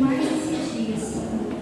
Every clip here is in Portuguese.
mais esses dias, Senhor.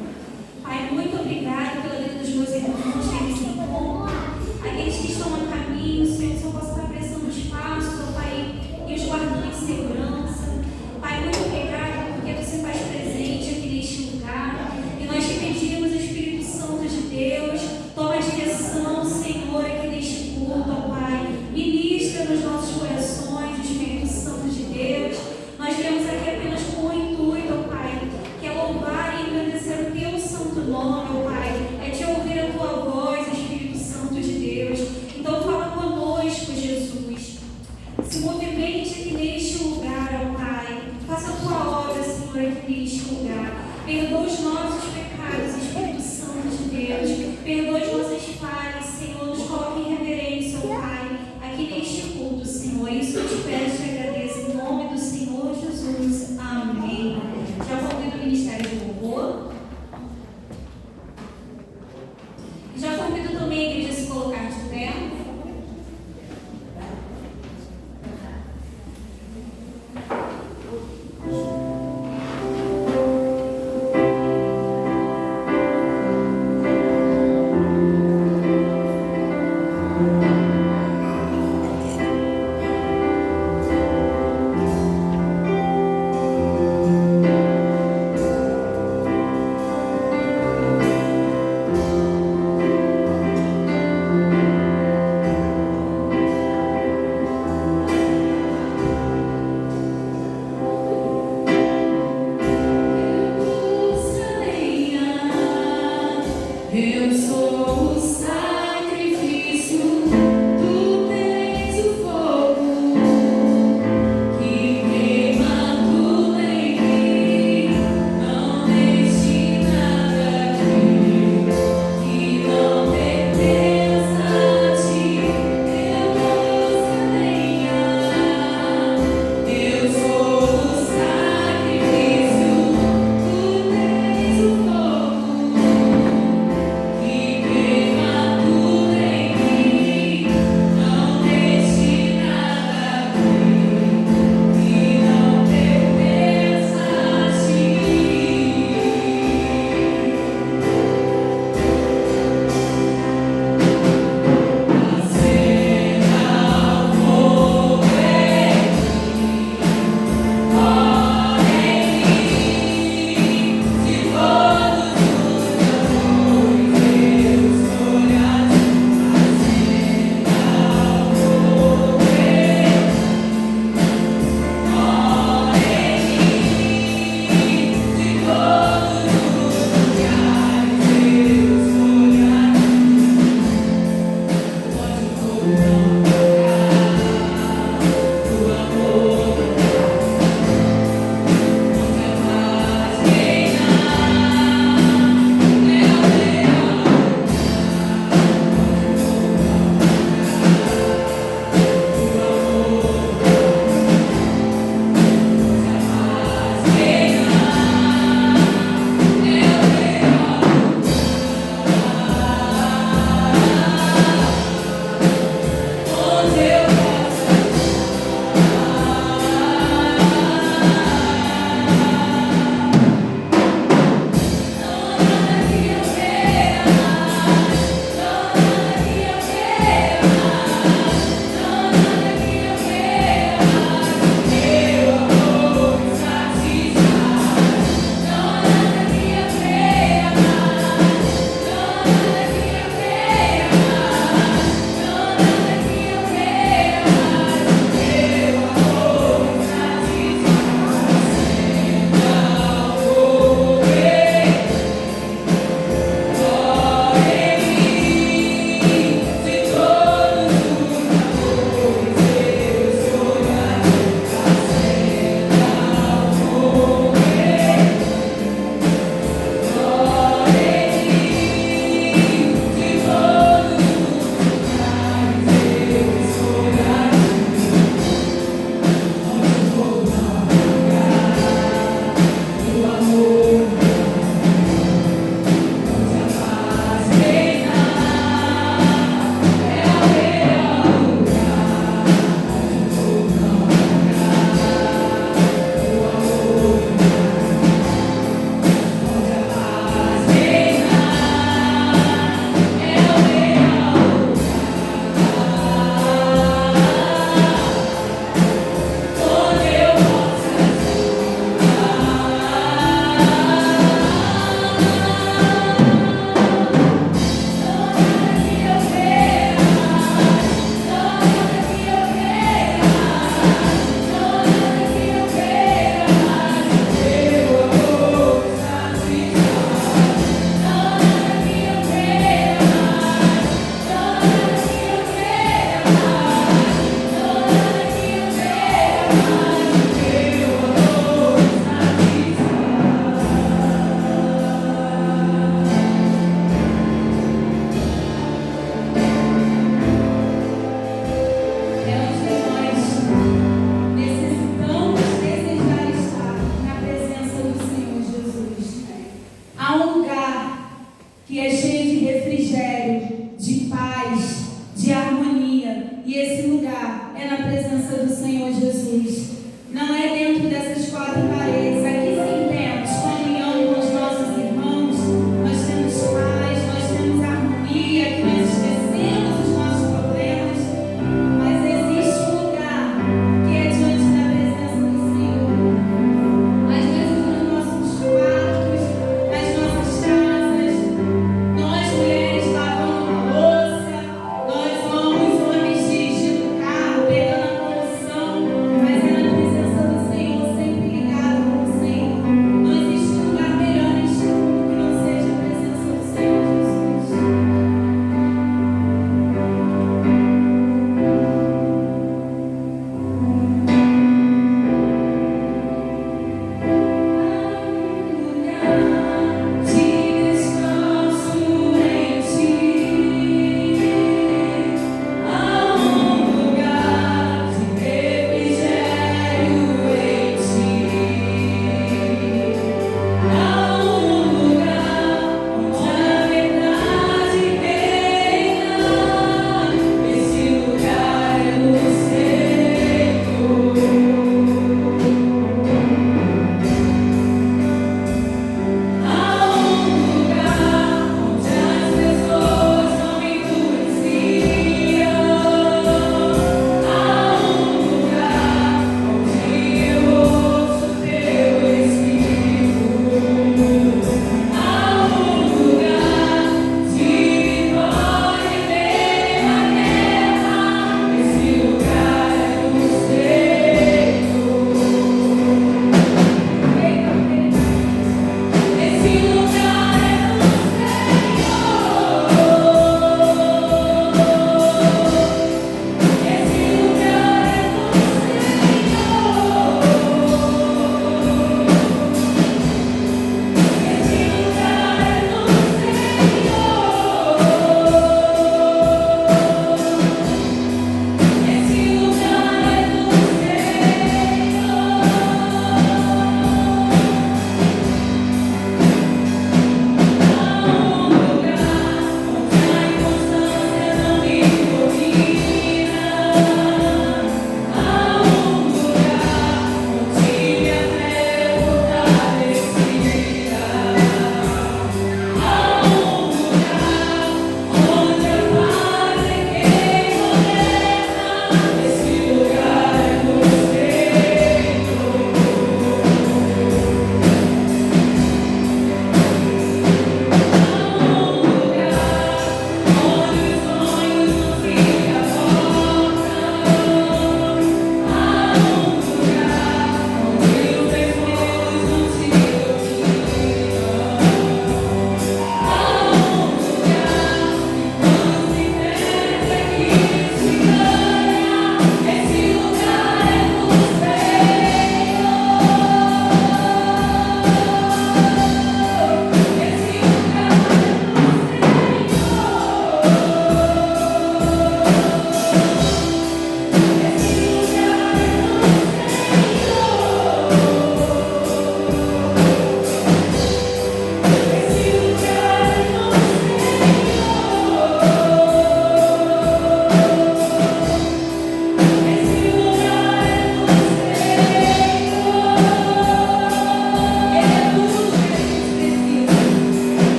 Pai, muito obrigado pela vida dos meus irmãos que eles se encontram. Aqueles que estão no caminho, Senhor, que o Senhor possa estar prestando espaço, ó Pai, e os guardando em segurança. Pai, muito obrigado porque você faz presente aqui neste lugar. E nós te pedimos, Espírito Santo de Deus, toma a direção, Senhor, aqui neste culto, ó Pai. Ministra nos nossos corações, Espírito Santo de Deus. Nós viemos aqui apenas com o intuito, ó Pai, que é louvar e engrandecer o teu santo nome, ó Pai. É te ouvir a tua voz, Espírito Santo de Deus. Então fala conosco, Jesus. Se movimente aqui neste lugar, ó Pai. Faça a tua obra, Senhor, aqui neste lugar. Perdoa os nossos pecados, Espírito Santo de Deus. Perdoa as nossas falhas, Senhor. Nos coloque em reverência, ó Pai, aqui neste culto, Senhor. Isso eu te peço e agradeço em nome do Senhor Jesus. Amém. Já convido o Ministério do Louvor. Já convido também a igreja a se colocar de pé.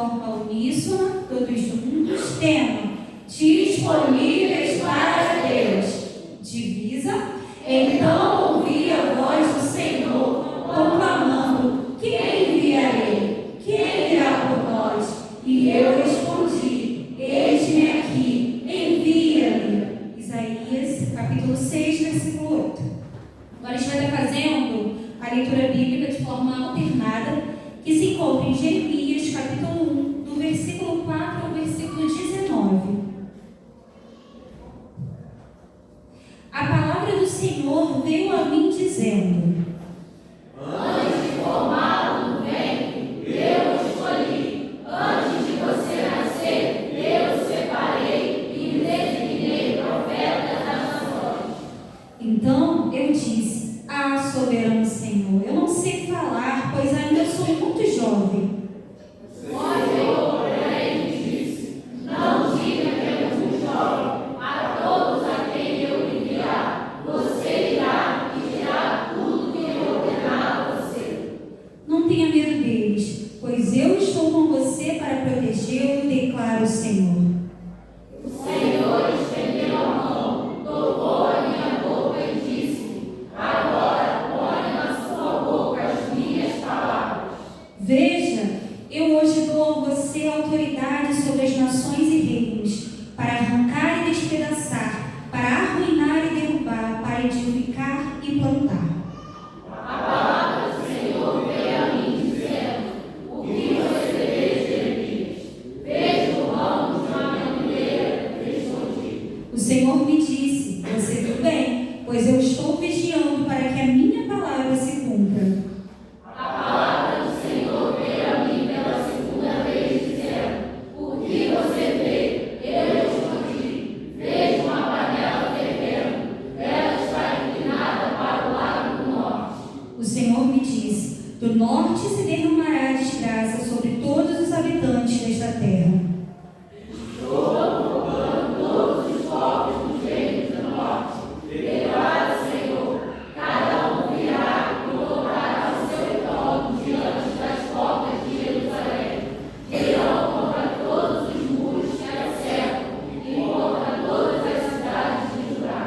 forma uníssona, todos juntos, tema: disponíveis para Deus. Divisa: então ouvi a voz do Senhor, proclamando: quem enviarei? Quem irá por nós? E eu respondi: eis-me aqui, envia-me. Isaías, capítulo 6, versículo 8. Agora a gente vai estar fazendo a leitura bíblica de forma alternada, que se encontra em Jeremias, capítulo 1, do versículo 4 ao versículo 19. A palavra do Senhor veio a mim dizendo: antes de formá-lo no ventre, eu o escolhi. Antes de você nascer, eu o separei e me designei profeta das nações. Então eu disse: ah, soberano Senhor, eu não sei falar, pois ainda sou muito jovem. O Senhor, porém, me disse: não diga que é muito jovem. A todos a quem eu enviar, você irá e dirá tudo que eu ordenar a você. Não tenha medo deles, pois eu estou com você para protegê-lo, declara o Senhor. O Senhor estendeu a mão, tocou a minha boca e disse: agora põe na sua boca as minhas palavras. Veja, eu hoje dou a você autoridade sobre as nações e reinos, para arrancar e despedaçar, para arruinar e derrubar, para edificar e plantar. A palavra do Senhor veio a mim dizendo: o que você vê, Jeremias? Vejo o ramo de uma amendoeira, respondi. O Senhor me disse: você viu bem, pois eu estou vigiando para que a minha palavra se cumpra. A palavra do Senhor veio a mim pela segunda vez dizendo: o que você vê? Eu respondi: vejo uma panela fervendo, ela está inclinada para o lado do norte. O Senhor me disse: do norte se derramará desgraça sobre todos os habitantes desta terra. Estou convocando todos os povos dos reinos do norte. Declara, Senhor, cada um virá e colocará o seu trono diante das portas de Jerusalém. Virão contra todos os muros que a cercam e contra todas as cidades de Judá.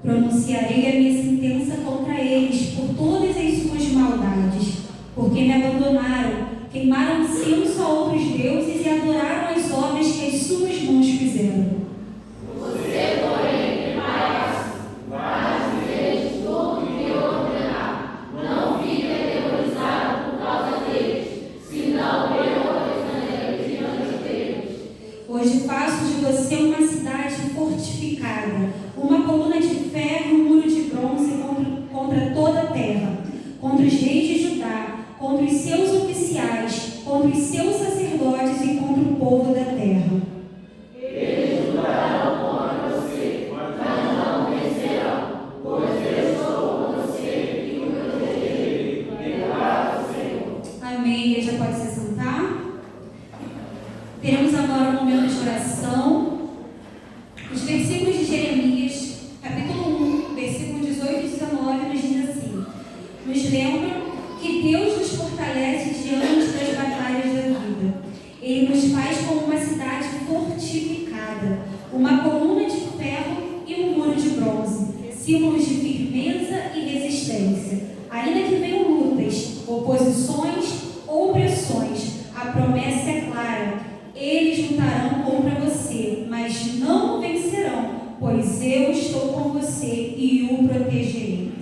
Pronunciarei a minha sentença contra eles por todas as suas maldades, porque me abandonaram, queimaram incenso a outros deuses e adoraram as obras que as suas mãos fizeram. Você, porém, prepara-se, vai deles tudo o que eu ordenar. Não fique aterrorizado por causa deles, senão eu ordenarei diante deles. Hoje faço de você uma cidade fortificada, uma coluna de ferro e um muro de bronze contra toda a terra, contra os reis de Judá, contra os seus oficiais, contra os seus sacerdotes e contra o povo da terra. Eles lutarão contra você, mas não vencerão, pois eu estou com você e o protegerei, declara o Senhor. Amém. Igreja pode se sentar. Teremos agora um momento de oração. Os versículos de Jeremias, capítulo 1, versículo 18 e 19, nos diz assim: nos lembram que Deus nos fortalece diante das batalhas da vida. Ele nos faz como uma cidade fortificada, uma coluna de ferro e um muro de bronze, símbolos de firmeza e resistência. Ainda que venham lutas, oposições ou pressões, a promessa é clara: eles lutarão contra você, mas não o vencerão, pois eu estou com você e o protegerei.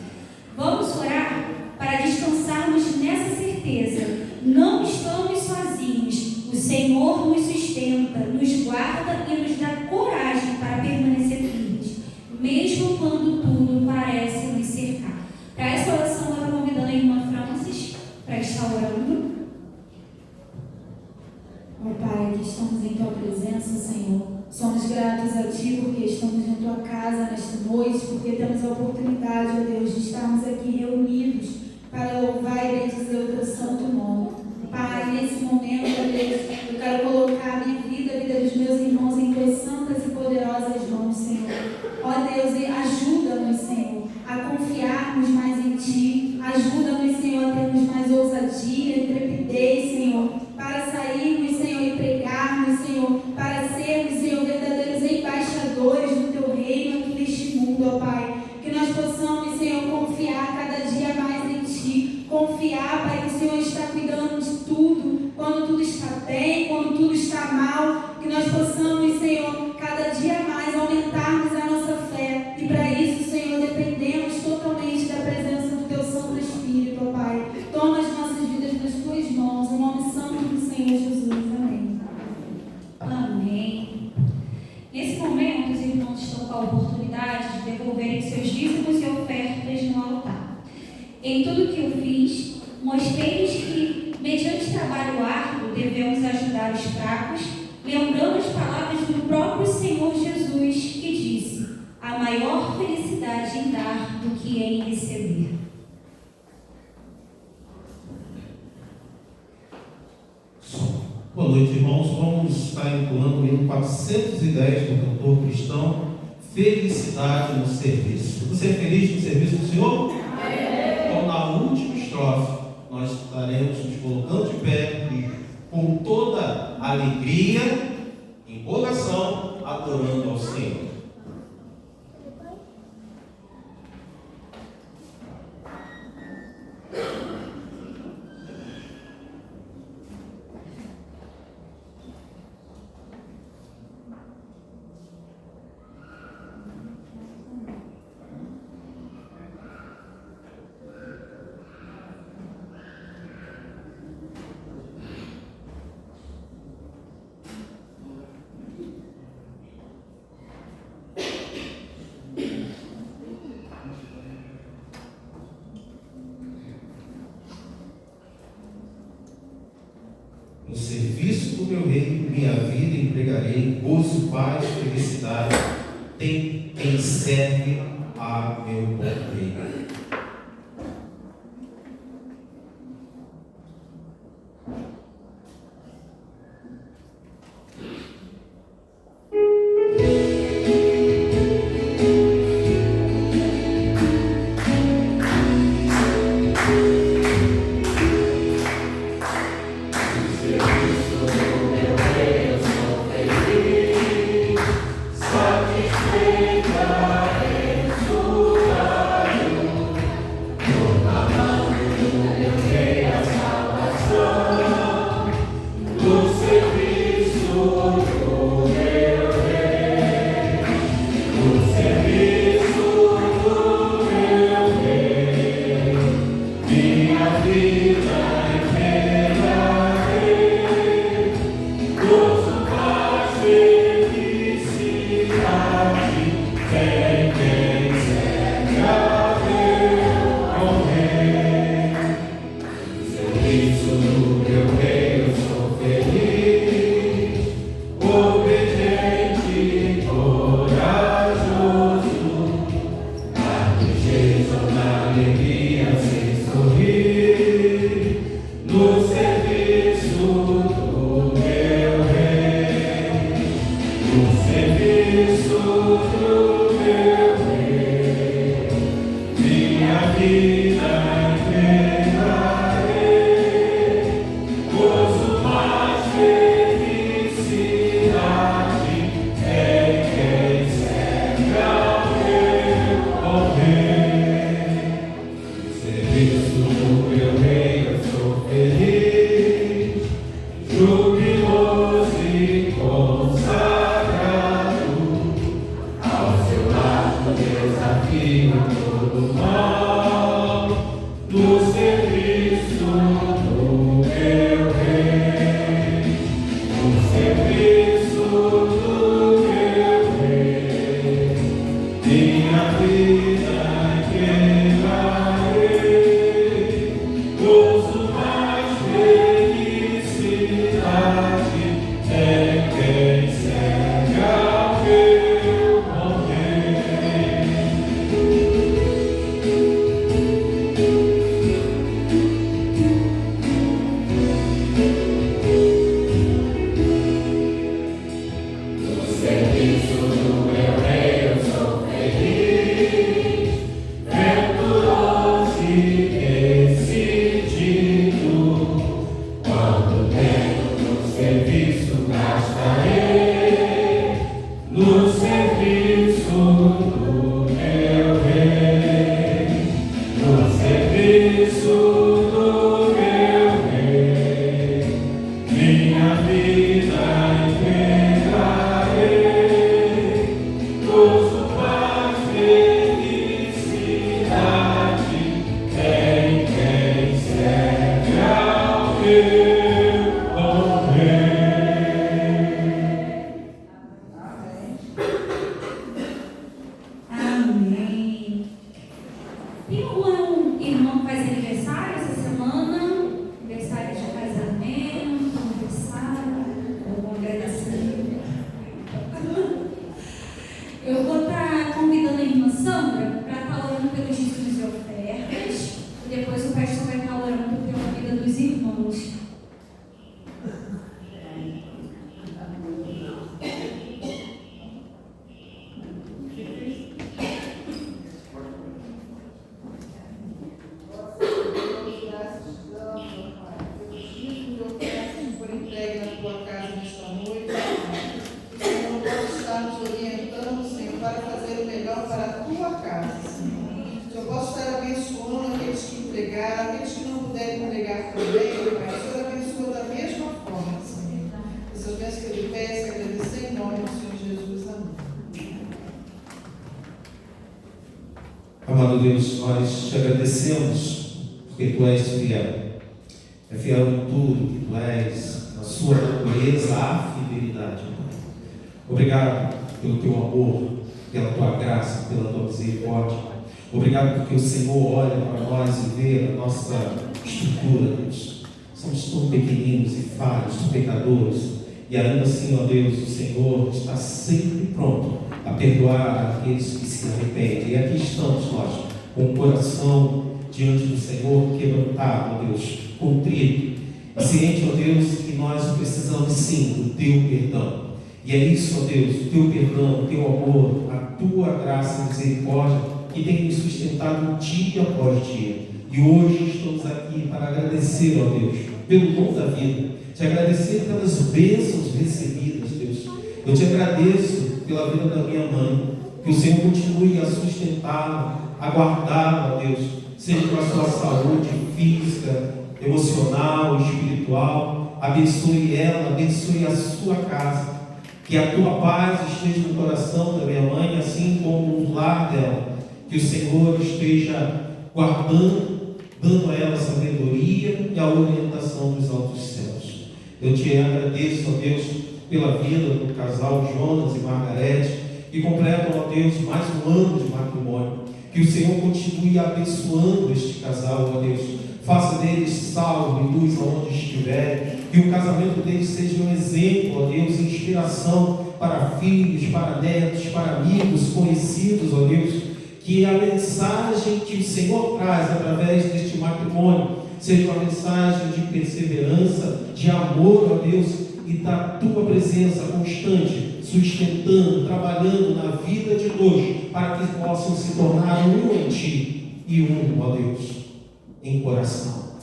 Vamos orar para descansarmos nessa certeza. Não estamos sozinhos. O Senhor nos sustenta, nos guarda e nos dá coragem para permanecer firmes, mesmo quando tudo parece nos cercar. Para essa oração, eu estou convidando a irmã Francis para estar orando. Ó Pai, que estamos em Tua presença, Senhor. Somos gratos a Ti porque estamos em Tua casa nesta noite, porque temos a oportunidade, ó Deus, de estarmos aqui reunidos para louvar e bendizer o Teu santo nome. Pai, nesse momento, ó Deus, eu quero colocar a minha vida, a vida dos meus irmãos em Tuas santas e poderosas mãos, Senhor. Ó Deus, e ajuda-nos, Senhor, a confiarmos mais em Ti. Ajuda-nos, Senhor, a termos mais ousadia, intrepidez, Senhor, para sairmos, Senhor, está bem, quando tudo está mal, que nós possamos, Senhor, cada dia mais aumentarmos a nossa fé. E para isso, Senhor, dependemos totalmente da presença do Teu Santo Espírito, ó Pai. Toma as nossas vidas nas Tuas mãos, em nome santo do Senhor Jesus. Amém. Amém. Nesse momento, os irmãos estão com a oportunidade de devolverem seus dízimos e ofertas no altar. Em tudo que eu fiz, mostrei-lhes que, mediante trabalho árduo, devemos ajudar os fracos, lembrando as palavras do próprio Senhor Jesus, que disse: há maior felicidade em dar do que em receber. Boa noite, irmãos. Vamos estar entoando o hino 410 do cantor cristão, Felicidade no Serviço. Você é feliz no serviço do Senhor? Então, na última estrofe, nós estaremos nos colocando de pé e, com toda alegria, empolgação, adorando ao Senhor. No serviço do meu reino, minha vida empregarei, gozo, paz, felicidade, tem quem serve a meu bom rei. Satisfeita em sua Amém. Tem algum irmão que faz aniversário essa semana? Aniversário de casamento, aniversário, algum agradecimento? Eu vou estar convidando a irmã Sandra para estar orando pelos dízimos e ofertas. E depois o pastor vai estar orando pela vida dos irmãos. Amado Deus, nós te agradecemos porque Tu és fiel. É fiel em tudo que Tu és, na sua natureza, a fidelidade. Obrigado pelo Teu amor, pela Tua graça, pela Tua misericórdia. Obrigado porque o Senhor olha para nós e vê a nossa estrutura, Deus. Somos tão pequeninos e falhos, pecadores. E ainda assim, ó Deus, o Senhor está sempre pronto a perdoar aqueles que se arrependem. E aqui estamos nós, com o coração diante do Senhor, quebrantado, ó Deus, contrito, e ciente, ó Deus, que nós precisamos sim do Teu perdão. E é isso, ó Deus, o Teu perdão, o Teu amor, a Tua graça e misericórdia, que tem nos sustentado dia após dia. E hoje estamos aqui para agradecer, ó Deus, pelo dom da vida, te agradecer pelas bênçãos recebidas, Deus. Eu te agradeço pela vida da minha mãe, que o Senhor continue a sustentá-la, a guardá-la, ó Deus, seja com a sua saúde física, emocional, espiritual. Abençoe ela, abençoe a sua casa, que a Tua paz esteja no coração da minha mãe, assim como no lar dela, que o Senhor esteja guardando, dando a ela sabedoria e a orientação dos altos céus. Eu te agradeço, ó Deus, pela vida do casal Jonas e Margarete, que completam, ó Deus, mais um ano de matrimônio. Que o Senhor continue abençoando este casal, ó Deus. Faça deles salvo e luz aonde estiverem. Que o casamento deles seja um exemplo, ó Deus, inspiração para filhos, para netos, para amigos, conhecidos, ó Deus. Que a mensagem que o Senhor traz através deste matrimônio seja uma mensagem de perseverança, de amor, ó Deus, e da Tua presença constante, sustentando, trabalhando na vida de dois, para que possam se tornar um em Ti e um, ó Deus, em coração.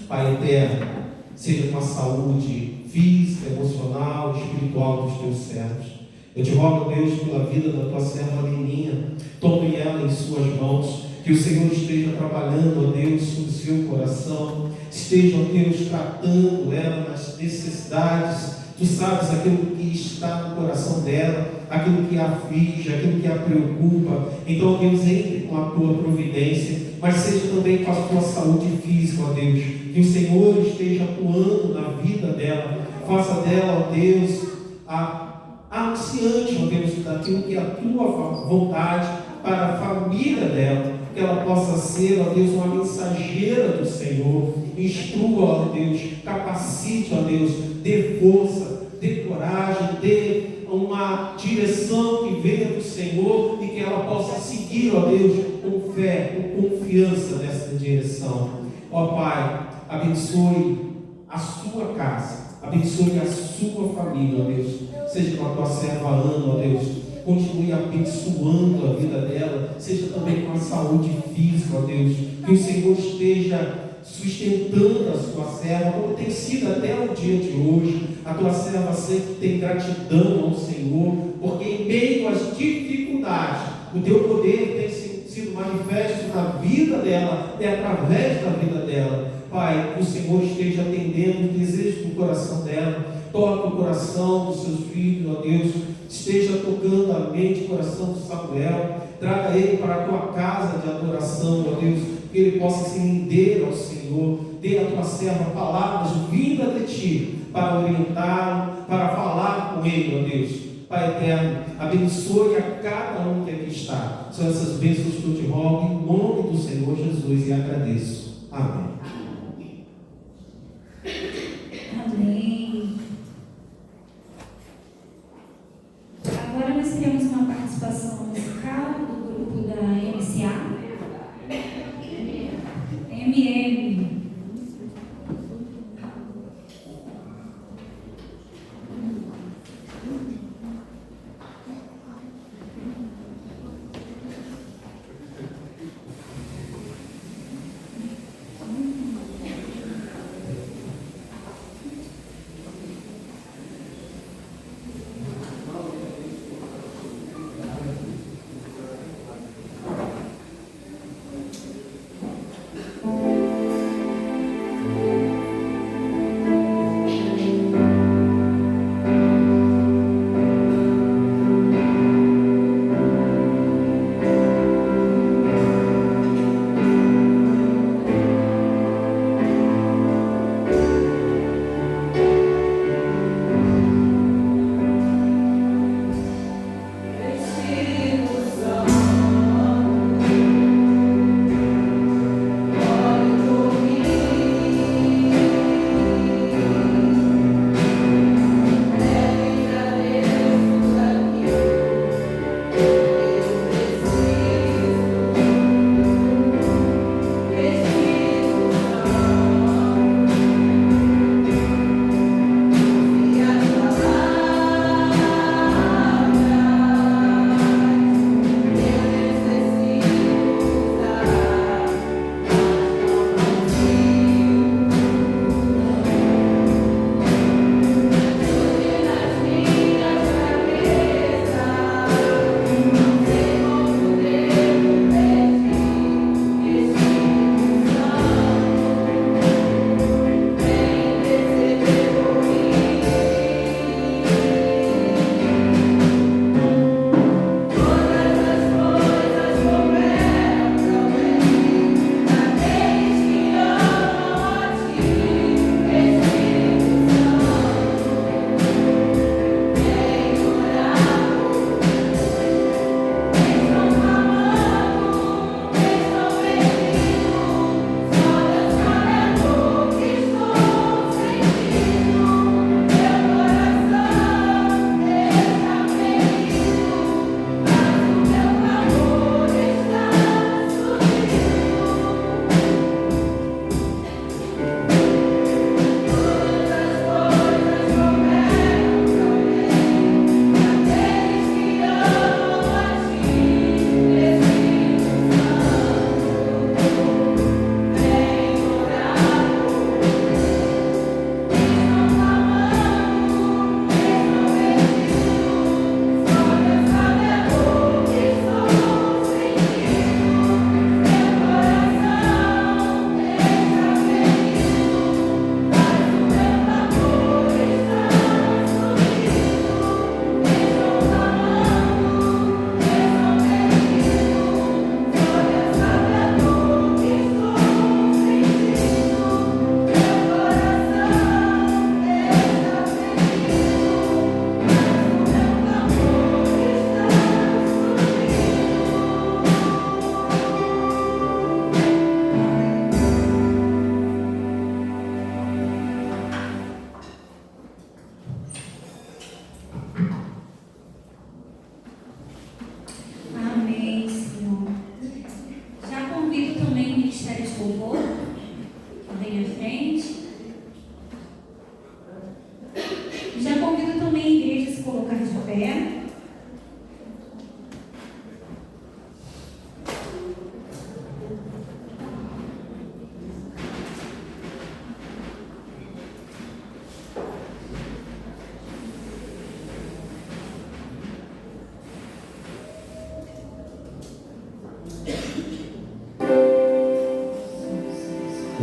Pai eterno, seja com a saúde física, emocional, espiritual dos Teus servos. Eu te rogo, Deus, pela vida da Tua serva Leninha, tome ela em Suas mãos, que o Senhor esteja trabalhando, ó Deus, no seu coração, esteja, ó Deus, tratando ela nas necessidades. Tu sabes aquilo que está no coração dela, aquilo que a aflige, aquilo que a preocupa. Então, Deus, entre com a Tua providência, mas seja também com a Tua saúde física, ó Deus, que o Senhor esteja atuando na vida dela, faça dela, ó Deus, a anunciante, ó Deus, daquilo que é a Tua vontade para a família dela, que ela possa ser, ó Deus, uma mensageira do Senhor. Instrua, ó Deus, capacite, ó Deus, dê força, dê coragem, dê uma direção que venha do Senhor e que ela possa seguir, ó Deus, com fé, com confiança nessa direção. Ó Pai, abençoe a sua casa, abençoe a sua família, ó Deus. Seja com a Tua serva Ana, ó Deus. Continue abençoando a vida dela, seja também com a saúde física, ó Deus. Que o Senhor esteja sustentando a sua serva, como tem sido até o dia de hoje. A Tua serva sempre tem gratidão ao Senhor, porque em meio às dificuldades, o Teu poder tem sido manifesto na vida dela e através da vida dela. Pai, que o Senhor esteja atendendo os desejos do coração dela. Toca o coração dos seus filhos, ó Deus. Esteja tocando a mente e o coração de Samuel. Traga ele para a Tua casa de adoração, ó Deus. Que ele possa se render ao Senhor. dê à tua serva palavras vindas de ti, para orientá-lo, para falar com ele, ó Deus. Pai eterno, abençoe a cada um que aqui está. São essas bênçãos que eu te rogo em nome do Senhor Jesus e agradeço. Amém. Amém. Agora nós temos uma participação musical do grupo da MCA. MM.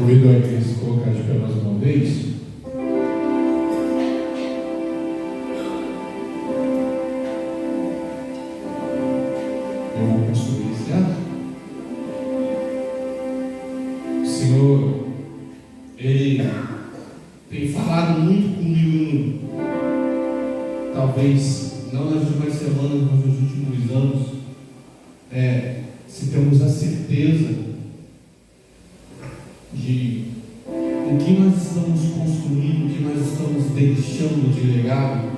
Convido a igreja a se colocar de pé mais uma vez. Eu vou construir, certo? Senhor, falado muito comigo, talvez não nas últimas semanas, mas nos últimos anos, se temos a certeza de o que nós estamos construindo, o que nós estamos deixando de legado.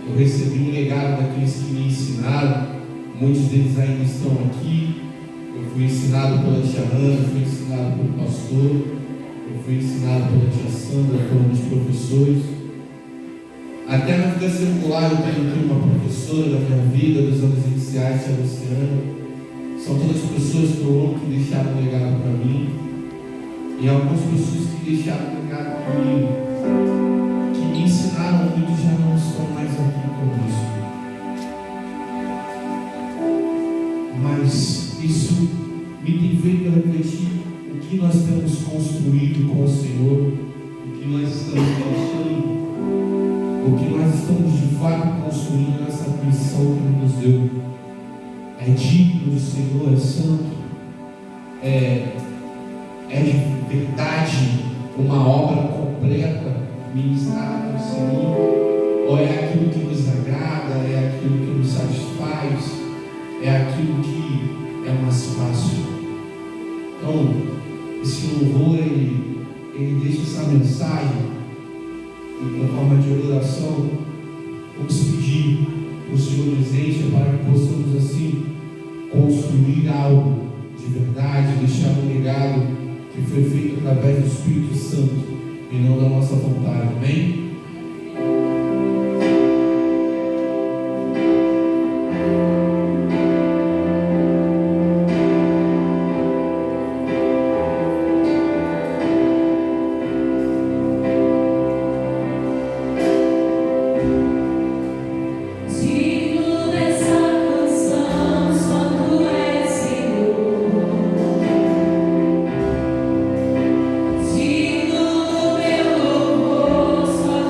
Eu recebi um legado daqueles que me ensinaram, muitos deles ainda estão aqui. Eu fui ensinado pela tia Ana, fui ensinado pelo pastor, eu fui ensinado pela tia Sandra, por uns professores. Até na vida circular eu tenho uma professora da minha vida, dos anos iniciais, tia Luciana. São todas pessoas que eu amo, que deixaram um legado para mim. E algumas pessoas que deixaram um legado comigo, que me ensinaram muito, já não estão mais aqui conosco. Mas isso me tem feito refletir o que nós temos construído com o Senhor, o que nós estamos deixando, o que nós estamos de fato construindo nessa missão que Ele nos deu. É digno do Senhor, é santo, é de verdade uma obra completa ministrada pelo Senhor, ou é aquilo que nos agrada, é aquilo que nos satisfaz, é aquilo que é mais fácil. Então, esse louvor, ele deixa essa mensagem em forma de oração. Vamos pedir o Senhor nos encha para que possamos assim construir algo de verdade, deixar um legado que foi feito através do Espírito Santo e não da nossa vontade. Amém? Só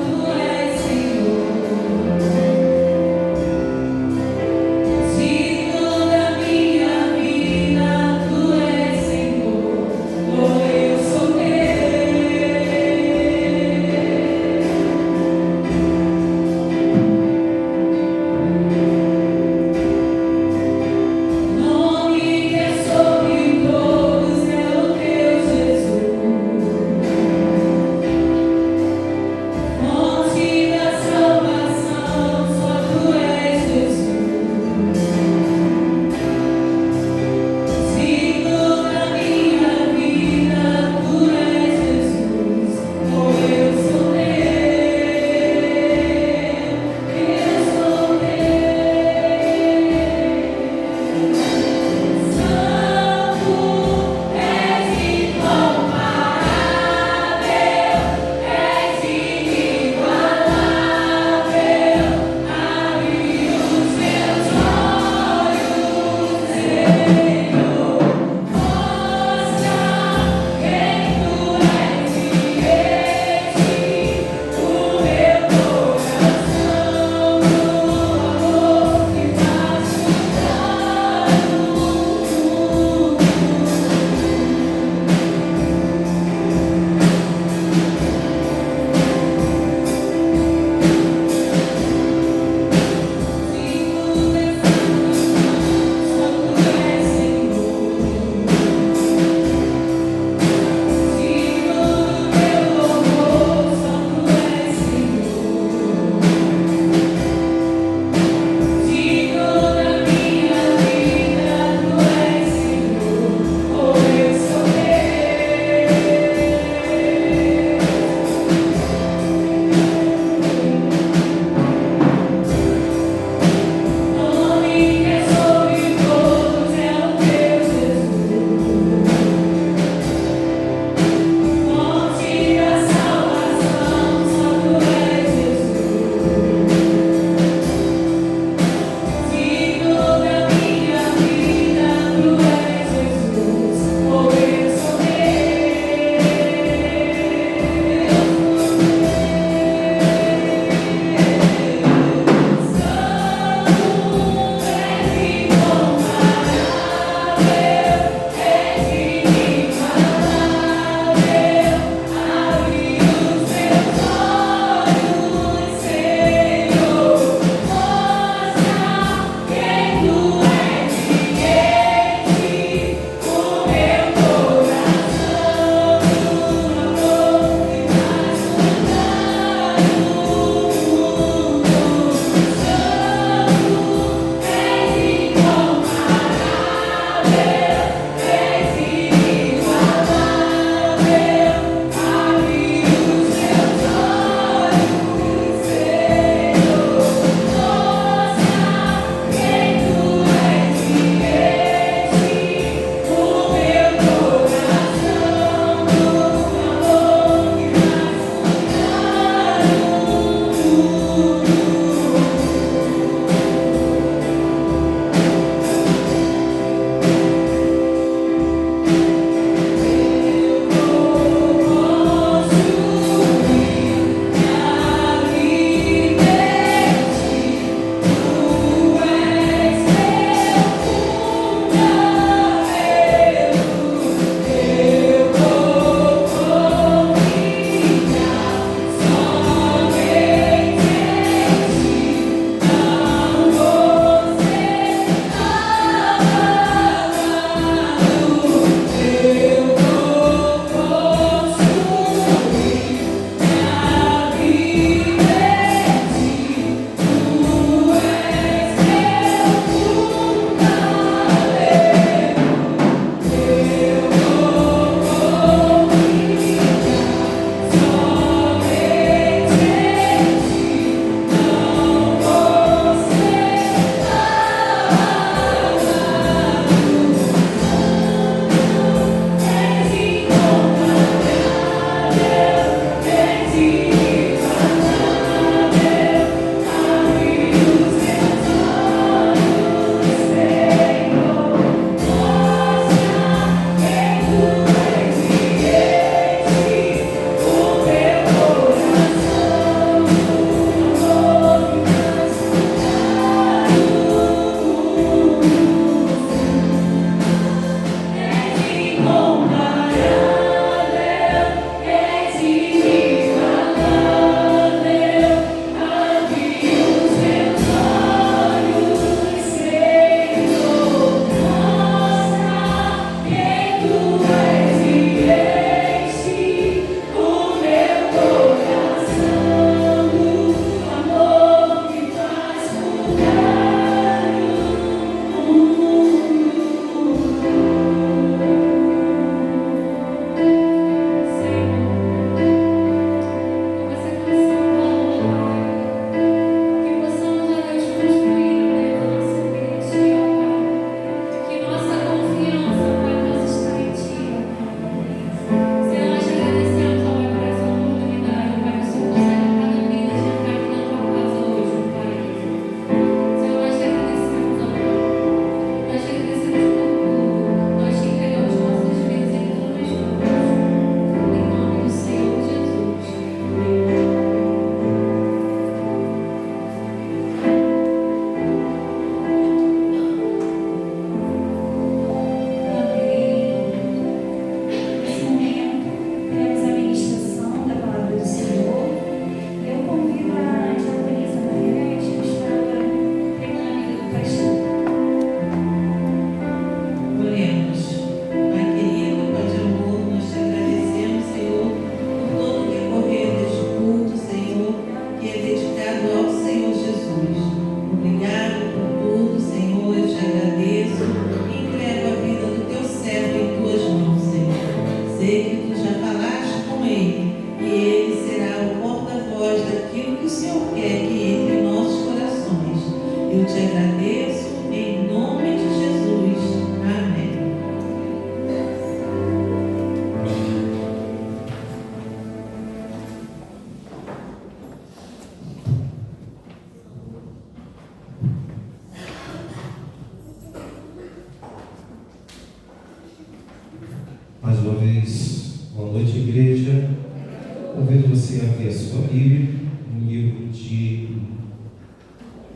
abrir a sua Bíblia no livro de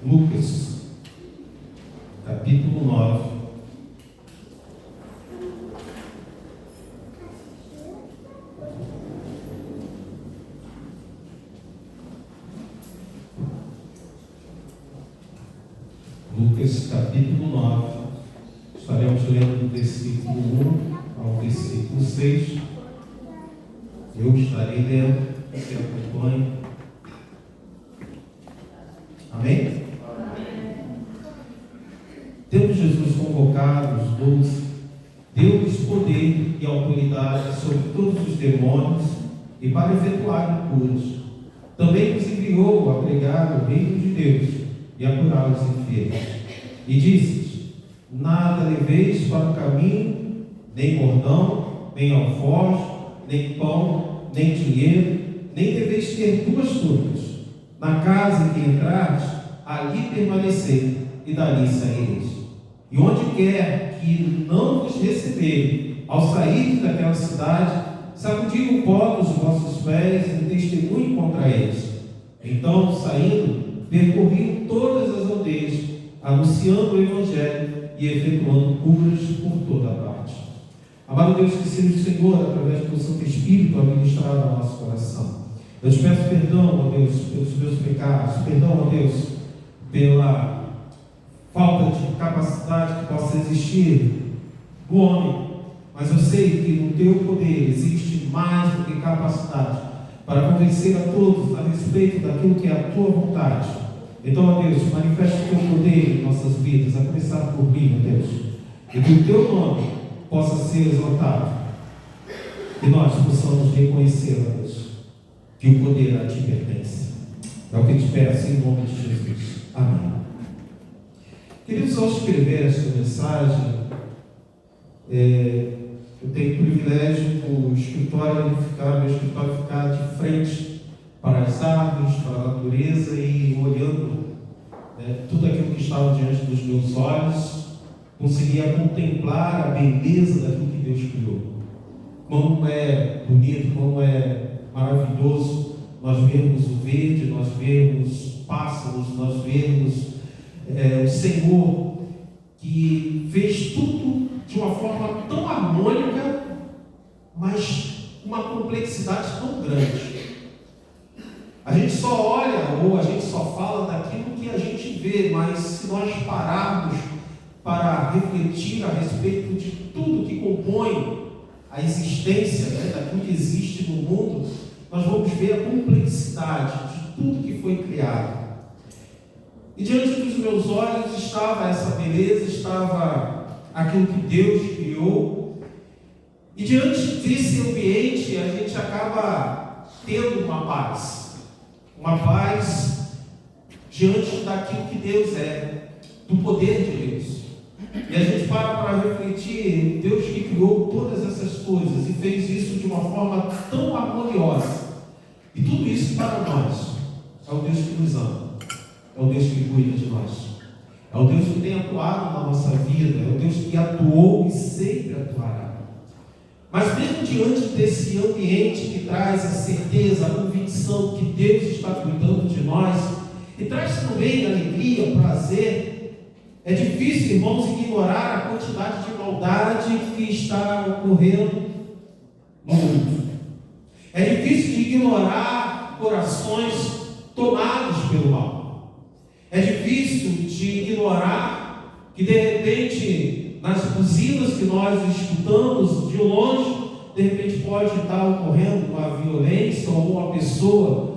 Lucas, capítulo 9. Lucas, capítulo 9. Estaremos lendo do versículo 1 ao versículo 6. Eu estarei lendo, você acompanha. Amém? Tendo Jesus convocado os 12, deu-lhes poder e autoridade sobre todos os demônios e para efetuar curas. Também os enviou a pregar o reino de Deus e a curar os enfermos. E disse-lhes: nada leveis para o caminho, nem bordão, nem alforje, nem pão, nem dinheiro, nem deveis ter duas túnicas. Na casa em que entrares, ali permanecei, e dali saireis. E onde quer que não vos receberem, ao sair daquela cidade, sacudi o pó dos vossos pés em testemunho contra eles. Então, saindo, percorriam todas as aldeias, anunciando o Evangelho e efetuando curas por toda a parte. Amado Deus, que seja o Senhor, através do Santo Espírito, a ministrar ao nosso coração. Eu te peço perdão, ó Deus, pelos meus pecados, perdão, ó Deus, pela falta de capacidade que possa existir no homem, mas eu sei que no teu poder existe mais do que capacidade para convencer a todos a respeito daquilo que é a tua vontade. Então, ó Deus, manifesta o teu poder em nossas vidas, a começar por mim, ó Deus, e que o teu nome possa ser exaltado, e nós possamos reconhecer, ó Deus, que o poder a ti pertence. É o que te peço em nome de Jesus. Amém. Queridos, ao escrever esta mensagem, eu tenho o privilégio do escritório ficar de frente para as árvores, para a natureza e olhando tudo aquilo que estava diante dos meus olhos, conseguia contemplar a beleza daquilo que Deus criou. Como é bonito, como é maravilhoso nós vermos o verde, nós vermos pássaros, nós vermos o Senhor que fez tudo de uma forma tão harmônica, mas uma complexidade tão grande. A gente só olha ou a gente só fala daquilo que a gente vê, mas se nós pararmos para refletir a respeito de tudo que compõe a existência, daquilo que existe no mundo, nós vamos ver a complexidade de tudo que foi criado. E diante dos meus olhos estava essa beleza, estava aquilo que Deus criou. E diante desse ambiente a gente acaba tendo uma paz diante daquilo que Deus é, do poder de Deus. E a gente para refletir, Deus que criou todas essas coisas e fez isso de uma forma tão harmoniosa. E tudo isso para nós é o Deus que nos ama, é o Deus que cuida de nós, é o Deus que tem atuado na nossa vida, é o Deus que atuou e sempre atuará. Mas mesmo diante desse ambiente que traz a certeza, a convicção que Deus está cuidando de nós, e traz também alegria, prazer, é difícil, irmãos, ignorar a quantidade de maldade que está ocorrendo no mundo. É difícil de ignorar corações tomados pelo mal. É difícil de ignorar que, de repente, nas buzinas que nós escutamos de longe, de repente pode estar ocorrendo uma violência ou uma pessoa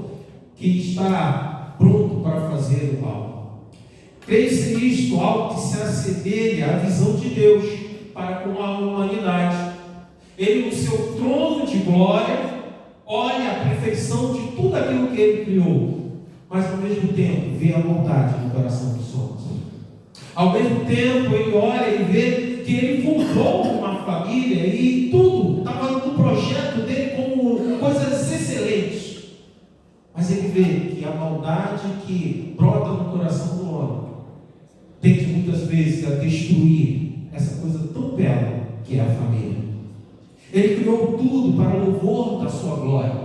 que está pronto para fazer o mal. Creio ser isto algo que se assemelha à visão de Deus para com a humanidade. Ele, no seu trono de glória, olha a perfeição de tudo aquilo que Ele criou, mas ao mesmo tempo vê a maldade no coração dos homens. Ao mesmo tempo Ele olha e vê que Ele fundou uma família e tudo estava no projeto dele como coisas excelentes. Mas Ele vê que a maldade que brota no coração do homem tende muitas vezes a destruir essa coisa tão bela que é a família. Ele criou tudo para o louvor da sua glória,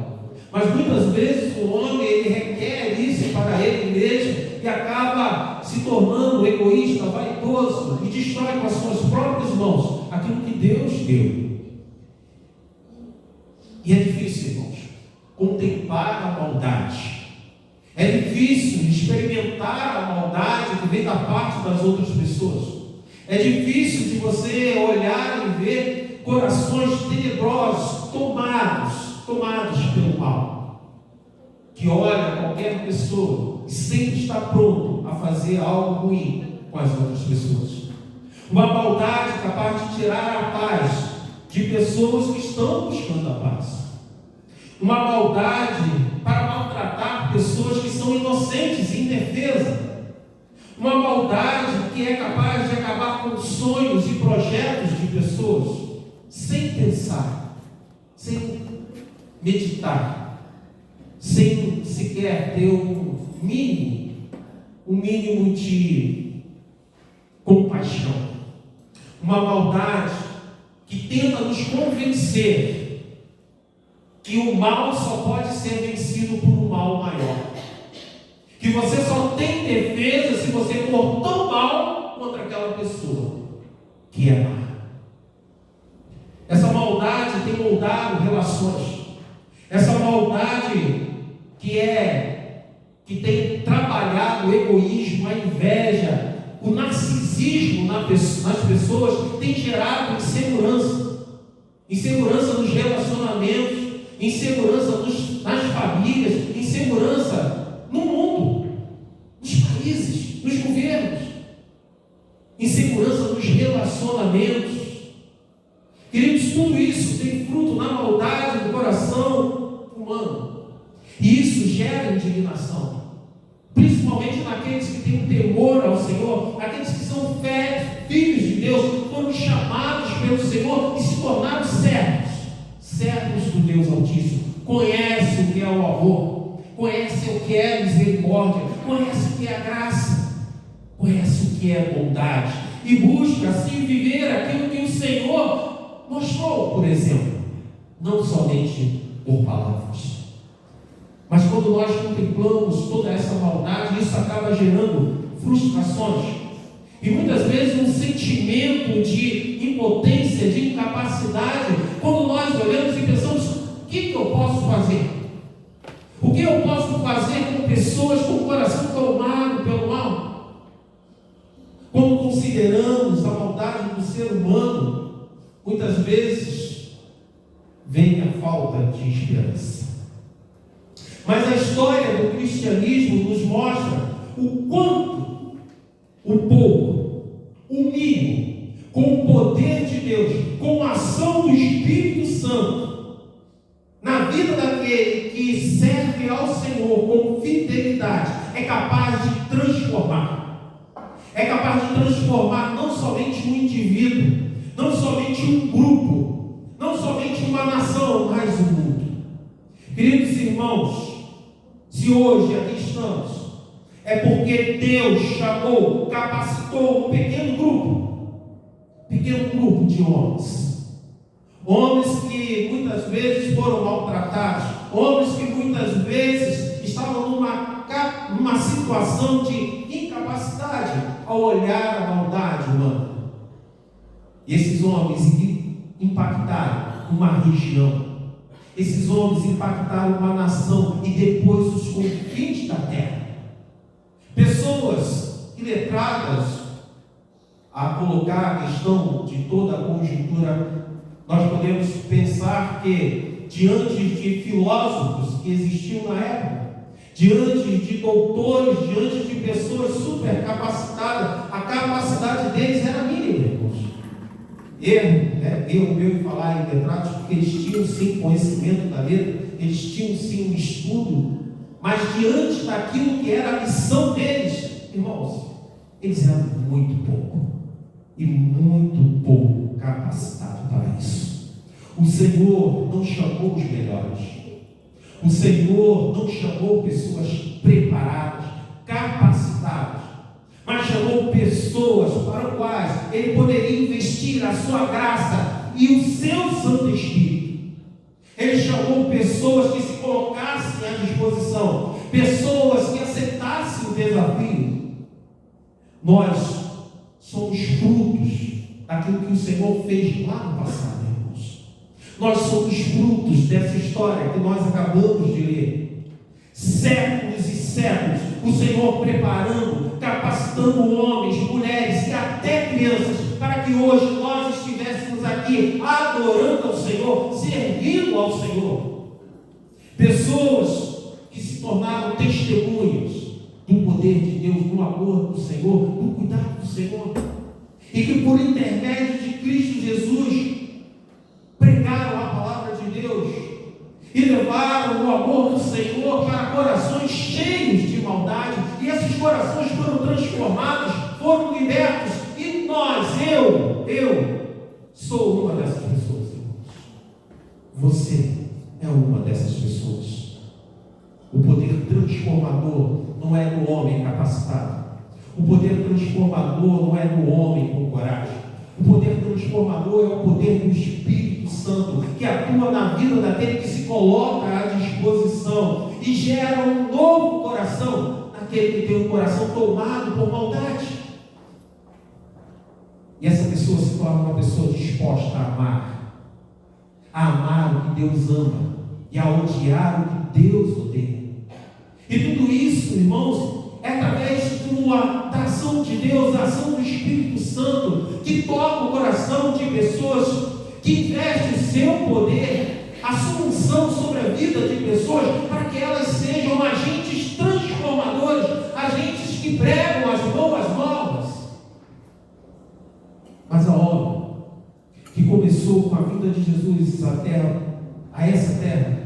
Mas muitas vezes o homem ele requer isso para ele mesmo e acaba se tornando egoísta, vaidoso e destrói com as suas próprias mãos aquilo que Deus deu. E é difícil, irmãos, contemplar a maldade. É difícil experimentar a maldade que vem da parte das outras pessoas. É difícil de você olhar e ver corações tenebrosos, tomados pelo mal, que olha qualquer pessoa e sempre está pronto a fazer algo ruim com as outras pessoas. Uma maldade capaz de tirar a paz de pessoas que estão buscando a paz. Uma maldade para maltratar pessoas que são inocentes e indefesas. Uma maldade que é capaz de acabar com sonhos e projetos de pessoas sem pensar, sem meditar, sem sequer ter um mínimo de compaixão. Uma maldade que tenta nos convencer que o mal só pode ser vencido por um mal maior. Que você só tem defesa se você for tão mal contra aquela pessoa que é má. Essa maldade tem moldado relações. Essa maldade que tem trabalhado o egoísmo, a inveja, o narcisismo nas pessoas, tem gerado insegurança. Insegurança nos relacionamentos, insegurança nas famílias, insegurança no mundo, nos países, nos governos, insegurança nos relacionamentos. Queridos, tudo isso tem fruto na maldade do coração humano. E isso gera indignação. Principalmente naqueles que têm temor ao Senhor, aqueles que são filhos de Deus, foram chamados pelo Senhor e se tornaram servos do Deus Altíssimo. Conhece o que é o amor, conhece o que é a misericórdia, conhece o que é a graça, conhece o que é a bondade e busca assim viver aquilo que o Senhor mostrou, por exemplo, não somente por palavras. Mas quando nós contemplamos toda essa maldade, isso acaba gerando frustrações e muitas vezes um sentimento de impotência, de incapacidade, quando nós olhamos e pensamos: o que eu posso fazer? O que eu posso fazer com pessoas com o coração tomado pelo mal? Quando consideramos a maldade do ser humano, muitas vezes vem a falta de esperança. Mas a história do cristianismo nos mostra o quanto, o pouco, o mínimo, com o poder de Deus, com a ação do Espírito Santo, na vida daquele que serve ao Senhor com fidelidade, é capaz de transformar. É capaz de transformar não somente um indivíduo, não somente um grupo, não somente uma nação, mas o mundo. Queridos irmãos, se hoje aqui estamos, é porque Deus chamou, capacitou um pequeno grupo de homens. Homens que muitas vezes foram maltratados, homens que muitas vezes estavam numa situação de incapacidade ao olhar a maldade humana. E esses homens impactaram uma região. Esses homens impactaram uma nação e depois os confins da terra. Pessoas iletradas a colocar a questão de toda a conjuntura, nós podemos pensar que diante de filósofos que existiam na época, diante de doutores, diante de pessoas super capacitadas, a capacidade deles era mínima, irmãos. Erro meu em falar em letrados, porque eles tinham sim conhecimento da letra, eles tinham sim um estudo, mas diante daquilo que era a missão deles, irmãos, eles eram muito pouco capacitados para isso. O Senhor não chamou os melhores, o Senhor não chamou pessoas preparadas, capacitadas, mas chamou pessoas para as quais Ele poderia investir a sua graça e o seu Santo Espírito. Ele chamou pessoas que se colocaram disposição, pessoas que aceitassem o desafio. Nós somos frutos daquilo que o Senhor fez lá no passado, irmãos. Nós somos frutos dessa história que nós acabamos de ler. Séculos e séculos, o Senhor preparando, capacitando homens, mulheres e até crianças, para que hoje nós estivéssemos aqui adorando ao Senhor, servindo ao Senhor. Pessoas que se tornaram testemunhas do poder de Deus, do amor do Senhor, do cuidado do Senhor, e que por intermédio de Cristo Jesus pregaram a palavra de Deus e levaram o amor do Senhor para corações cheios de maldade, e esses corações foram transformados, foram libertos, e nós, eu sou uma dessas pessoas, irmãos. Você é uma dessas pessoas. O poder transformador não é no homem capacitado. O poder transformador não é no homem com coragem. O poder transformador é o poder do Espírito Santo, que atua na vida daquele que se coloca à disposição e gera um novo coração naquele que tem um coração tomado por maldade. E essa pessoa se torna uma pessoa disposta a amar o que Deus ama e a odiar o que Deus odeia. E tudo isso, irmãos, é através da ação de Deus, da ação do Espírito Santo, que toca o coração de pessoas, que investe o seu poder, a sua unção sobre a vida de pessoas, para que elas sejam agentes transformadores, agentes que pregam as boas novas. Mas a obra que começou com a vinda de Jesus a essa terra,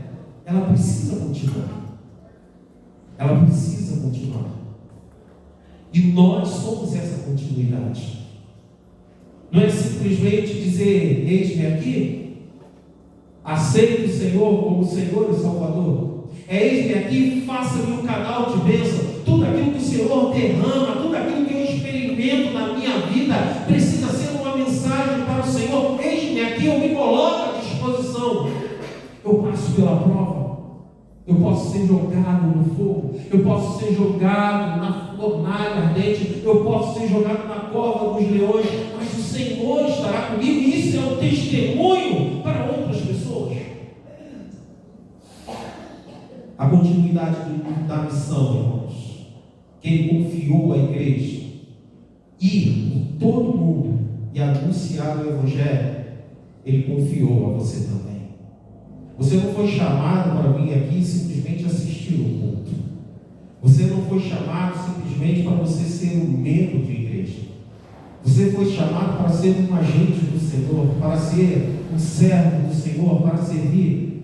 ela precisa continuar. Ela precisa continuar. E nós somos essa continuidade. Não é simplesmente dizer: eis-me aqui, aceite o Senhor como Senhor e Salvador. É: eis-me aqui, faça-me um canal de bênção. Tudo aquilo que o Senhor derrama, tudo aquilo que eu experimento na minha vida, precisa ser uma mensagem para o Senhor. Eis-me aqui, eu me coloco à disposição. Eu passo pela prova. Eu posso ser jogado no fogo, eu posso ser jogado na fornalha ardente, eu posso ser jogado na cova dos leões, mas o Senhor estará comigo, e isso é um testemunho para outras pessoas. A continuidade da missão, irmãos, que Ele confiou à igreja, ir por todo mundo e anunciar o Evangelho, Ele confiou a você também. Você não foi chamado para vir aqui e simplesmente assistir o culto. Você não foi chamado simplesmente para você ser um membro de igreja. Você foi chamado para ser um agente do Senhor, para ser um servo do Senhor, para servir.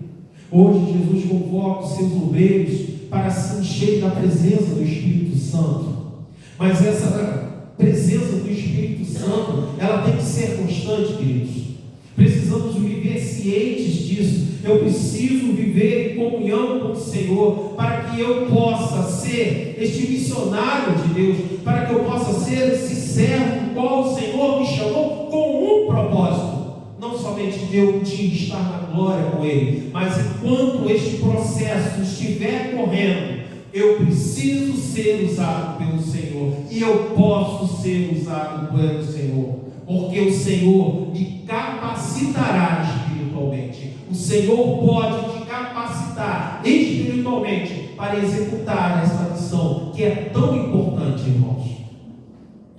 Hoje Jesus convoca os seus obreiros para se encher da presença do Espírito Santo. Mas essa presença do Espírito Santo, ela tem que ser constante, queridos. Precisamos viver cientes disso. Eu preciso viver em comunhão com o Senhor, para que eu possa ser este missionário de Deus, para que eu possa ser esse servo qual o Senhor me chamou com um propósito. Não somente de eu estar na glória com Ele, mas enquanto este processo estiver correndo, eu preciso ser usado pelo Senhor, e eu posso ser usado pelo Senhor, porque o Senhor me capacitará espiritualmente. O Senhor pode te capacitar espiritualmente para executar essa missão que é tão importante, irmãos.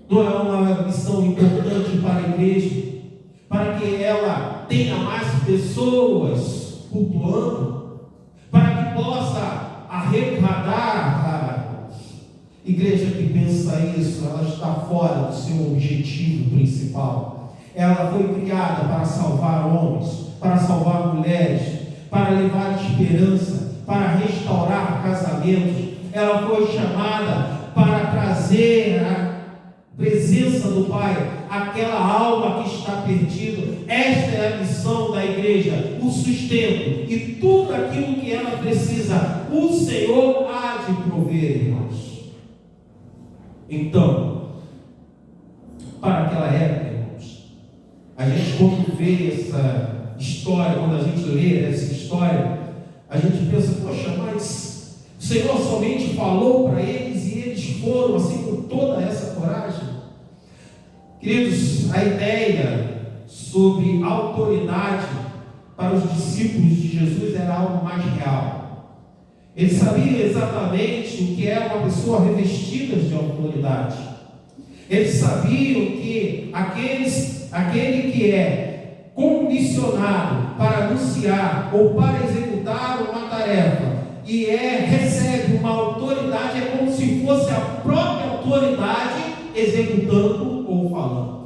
Não é uma missão importante para a igreja, para que ela tenha mais pessoas cultuando, para que possa arrecadar. Igreja que pensa isso, ela está fora do seu objetivo principal. Ela foi criada para salvar homens, para salvar mulheres, para levar esperança, para restaurar casamentos. Ela foi chamada para trazer a presença do Pai àquela alma que está perdida. Esta é a missão da igreja, o sustento e tudo aquilo que ela precisa, o Senhor há de prover, irmãos. Então, para aquela época, irmãos, a gente quando vê essa história, quando a gente lê essa história, a gente pensa: poxa, mas O Senhor somente falou para eles e eles foram assim com toda essa coragem. Queridos, a ideia sobre autoridade para os discípulos de Jesus era algo mais real. Eles sabiam exatamente o que era uma pessoa revestida de autoridade. Eles sabiam que aquele que é comissionado para anunciar ou para executar uma tarefa e recebe uma autoridade, é como se fosse a própria autoridade executando ou falando.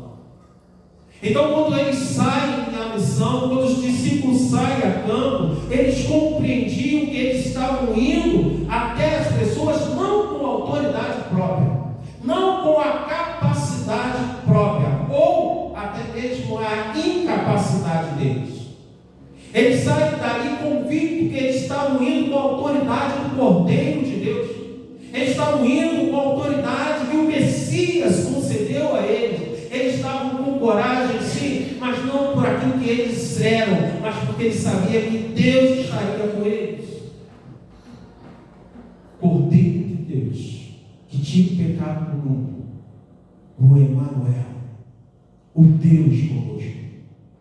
Então, quando eles saem na missão, quando os discípulos saem a campo, eles compreendiam que eles estavam indo até as pessoas não com autoridade própria, não com a capacidade própria, ou até mesmo a incapacidade deles. Eles saem dali convictos que eles estavam indo com a autoridade do Cordeiro de Deus. Eles estavam indo com a autoridade que o Messias concedeu a eles. Eles estavam com coragem, sim, mas não por aquilo que eles eram, mas porque eles sabiam que Deus estaria com eles. Cordeiro de Deus, que tinha pecado no mundo, o Emanuel, o Deus conosco,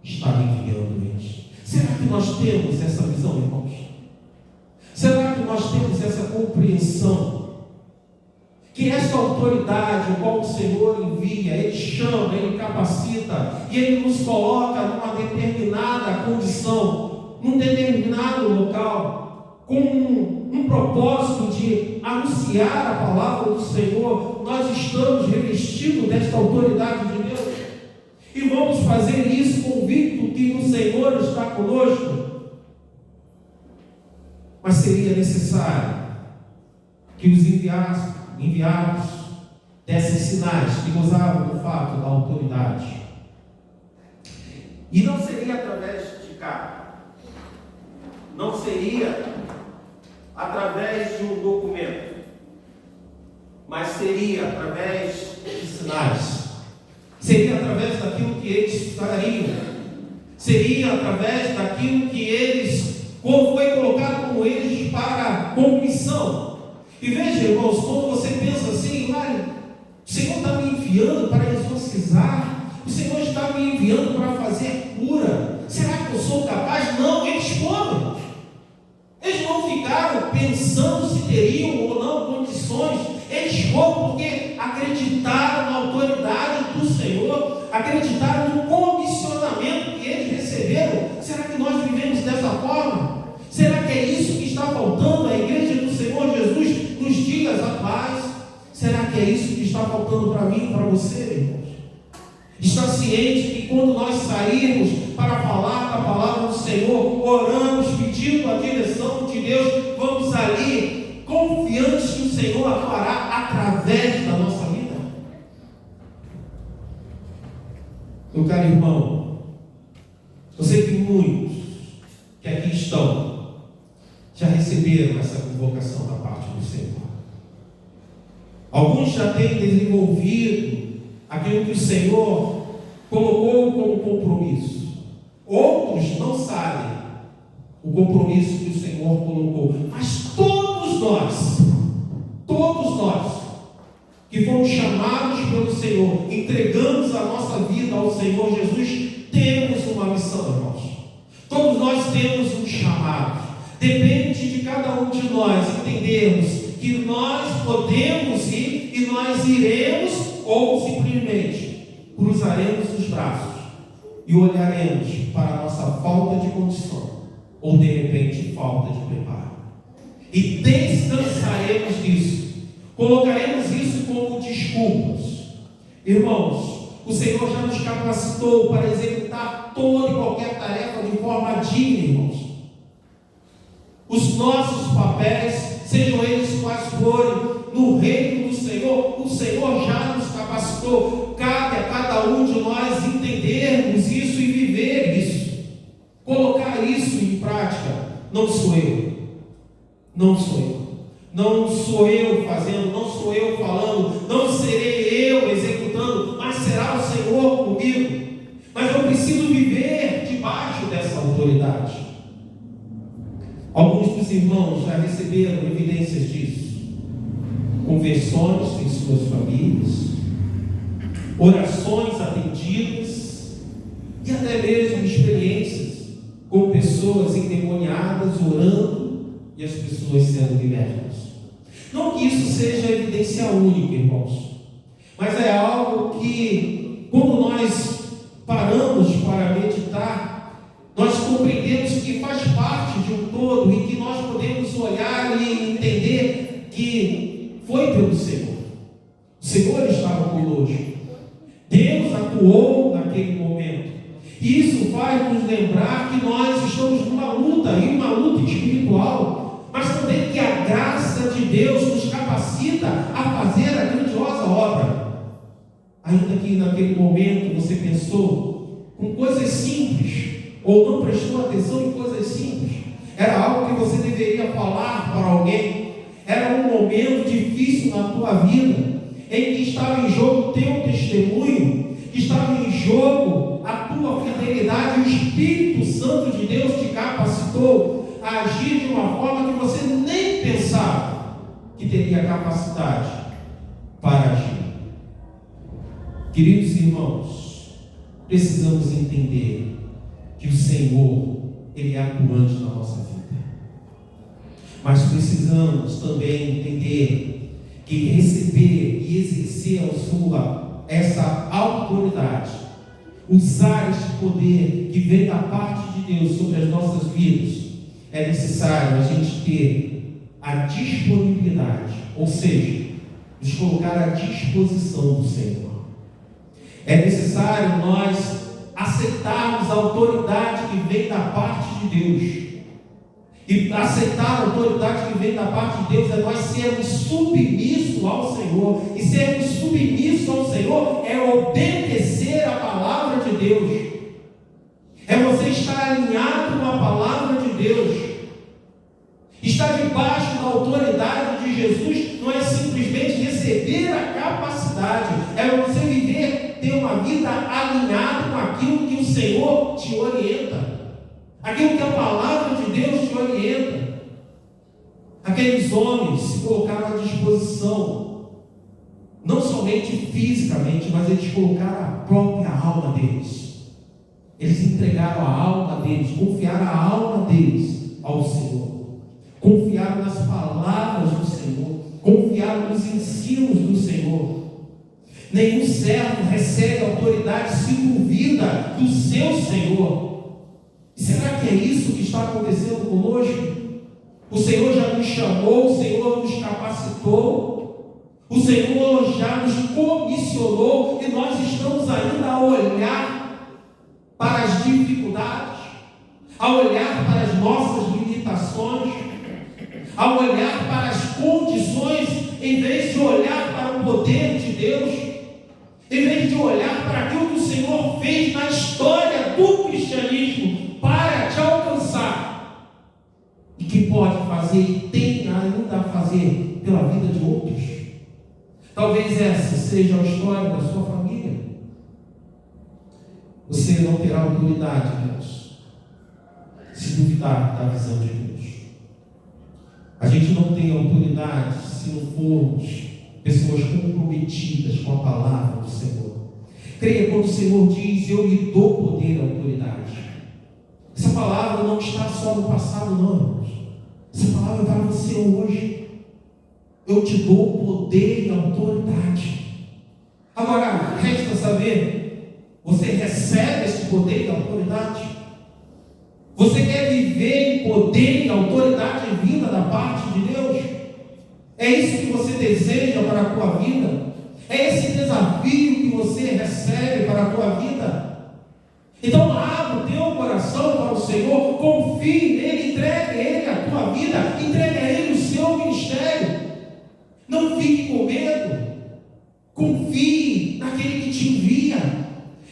estava enviando eles. Será que nós temos essa visão, irmãos? Será que nós temos essa compreensão? Que essa autoridade, o qual o Senhor envia, Ele chama, Ele capacita, e Ele nos coloca numa determinada condição, num determinado local, com um propósito de anunciar a palavra do Senhor. Nós estamos revestidos desta autoridade de Deus, e vamos fazer isso convicto que o Senhor está conosco. Mas seria necessário que os enviados dessem sinais que gozavam do fato da autoridade. E não seria através de carta, não seria através de um documento, mas seria através de sinais, seria através daquilo que eles fariam, seria através daquilo que eles, como foi colocado como eles como missão. E veja, irmãos, quando você pensa assim, o Senhor está me enviando para exorcizar, o Senhor está me enviando para fazer cura, será que eu sou capaz? Não, eles foram. Eles não ficaram pensando se teriam ou não condições, eles foram porque acreditaram na autoridade do Senhor, acreditaram no comissionamento que eles receberam. Será que nós vivemos dessa forma? Será que é isso que está faltando à igreja do Senhor Jesus nos dias atuais? Será que é isso que está faltando para mim e para você, irmãos? Está ciente que quando nós sairmos para falar da palavra do Senhor, oramos, pedindo a direção de Deus, vamos ali confiantes que o Senhor atuará através da nossa vida? Meu caro irmão, eu sei que muitos que aqui estão já receberam essa convocação da parte do Senhor. Alguns já têm desenvolvido aquilo que o Senhor colocou como compromisso. Outros não sabem o compromisso que o Senhor colocou. Mas todos nós que fomos chamados pelo Senhor, entregamos a nossa vida ao Senhor Jesus, temos uma missão, irmãos. Todos nós temos um chamado. Depende de cada um de nós entendermos que nós podemos ir e nós iremos, ou simplesmente cruzaremos os braços e olharemos para a nossa falta de condição, ou de repente falta de preparo, e descansaremos disso, colocaremos isso como desculpas. Irmãos, o Senhor já nos capacitou para executar toda e qualquer tarefa de forma digna, irmãos. Os nossos papéis, sejam eles quais forem, no reino do Senhor, o Senhor já nos capacitou. Cabe a cada um de nós entendermos isso e viver isso, colocar isso em prática. Não sou eu, não sou eu fazendo, não sou eu falando, não serei eu executando, mas será o Senhor comigo. Mas eu preciso viver debaixo dessa autoridade. Alguns dos irmãos já receberam evidências disso. Conversões em suas famílias, orações atendidas e até mesmo experiências com pessoas endemoniadas orando e as pessoas sendo libertas. Não que isso seja evidência única, irmãos, mas é algo que, quando nós paramos para meditar, nós compreendemos que faz parte de um todo e que nós podemos olhar e entender que foi pelo Senhor. O Senhor estava conosco. Deus atuou naquele momento. E isso faz nos lembrar que nós estamos numa luta, e uma luta espiritual, mas também que a graça de Deus nos capacita a fazer a grandiosa obra. Ainda que naquele momento você pensou com coisas simples, ou não prestou atenção em coisas simples, era algo que você deveria falar para alguém, era um momento difícil na tua vida, em que estava em jogo o teu testemunho, que estava em jogo a tua fidelidade, e o Espírito Santo de Deus te capacitou a agir de uma forma que você nem pensava que teria capacidade para agir. Queridos irmãos, precisamos entender que o Senhor, Ele é atuante na nossa vida. Mas precisamos também entender que receber e exercer essa autoridade, usar este poder que vem da parte de Deus sobre as nossas vidas, é necessário a gente ter a disponibilidade, ou seja, nos colocar à disposição do Senhor. É necessário nós aceitarmos a autoridade que vem da parte de Deus. E aceitar a autoridade que vem da parte de Deus é nós sermos submissos ao Senhor. E sermos submissos ao Senhor é obedecer a palavra de Deus. É você estar alinhado com a palavra de Deus. Estar debaixo da autoridade de Jesus não é simplesmente receber a capacidade, é você viver, ter uma vida alinhada com aquilo que o Senhor te orienta. Aquilo que a palavra de Deus te orienta. Aqueles homens se colocaram à disposição, não somente fisicamente, mas eles colocaram a própria alma deles. Eles entregaram a alma deles, confiaram a alma deles ao Senhor. Confiaram nas palavras do Senhor, confiaram nos ensinos do Senhor. Nenhum servo recebe autoridade se duvida do seu Senhor. Será que é isso que está acontecendo conosco? O Senhor já nos chamou, o Senhor nos capacitou, o Senhor já nos comissionou, e nós estamos ainda a olhar para as dificuldades, a olhar para as nossas limitações, a olhar para as condições, em vez de olhar para o poder de Deus, em vez de olhar para aquilo que o Senhor fez na história do cristianismo, para te alcançar, e que pode fazer e tem ainda a fazer pela vida de outros. Talvez essa seja a história da sua família. Você não terá autoridade, Deus, se duvidar da visão de Deus. A gente não tem autoridade se não formos pessoas comprometidas com a palavra do Senhor. Creia quando o Senhor diz: eu lhe dou poder e autoridade. Essa palavra não está só no passado, não, irmãos. Essa palavra é para você hoje. Eu te dou poder e autoridade. Agora, resta saber, você recebe esse poder e autoridade? Você quer viver em poder e autoridade vinda da parte de Deus? É isso que você deseja para a tua vida? É esse desafio que você recebe para a tua vida? Então abra o teu coração para o Senhor, confie nele, entregue a Ele a tua vida, entregue a Ele o seu ministério. Não fique com medo, confie naquele que te envia.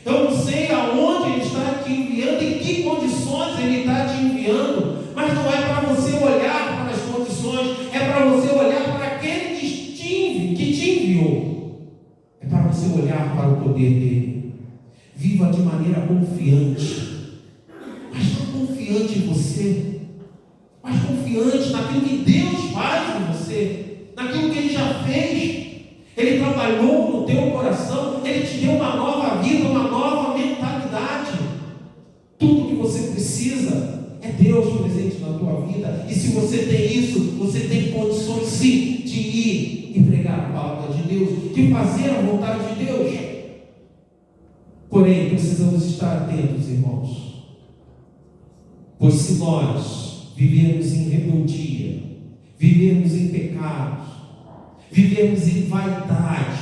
Eu não sei aonde Ele está te enviando, em que condições Ele está te enviando, mas não é para você olhar para as condições, é para você olhar para aquele que te enviou, é para você olhar para o poder dele. Viva de maneira confiante, mas não confiante em você, mas confiante fez. Ele trabalhou no teu coração, Ele te deu uma nova vida, uma nova mentalidade. Tudo que você precisa é Deus presente na tua vida. E se você tem isso, você tem condições sim de ir e pregar a palavra de Deus, de fazer a vontade de Deus. Porém, precisamos estar atentos, irmãos. Pois se nós vivermos em rebeldia, vivermos em pecados, vivermos em vaidade,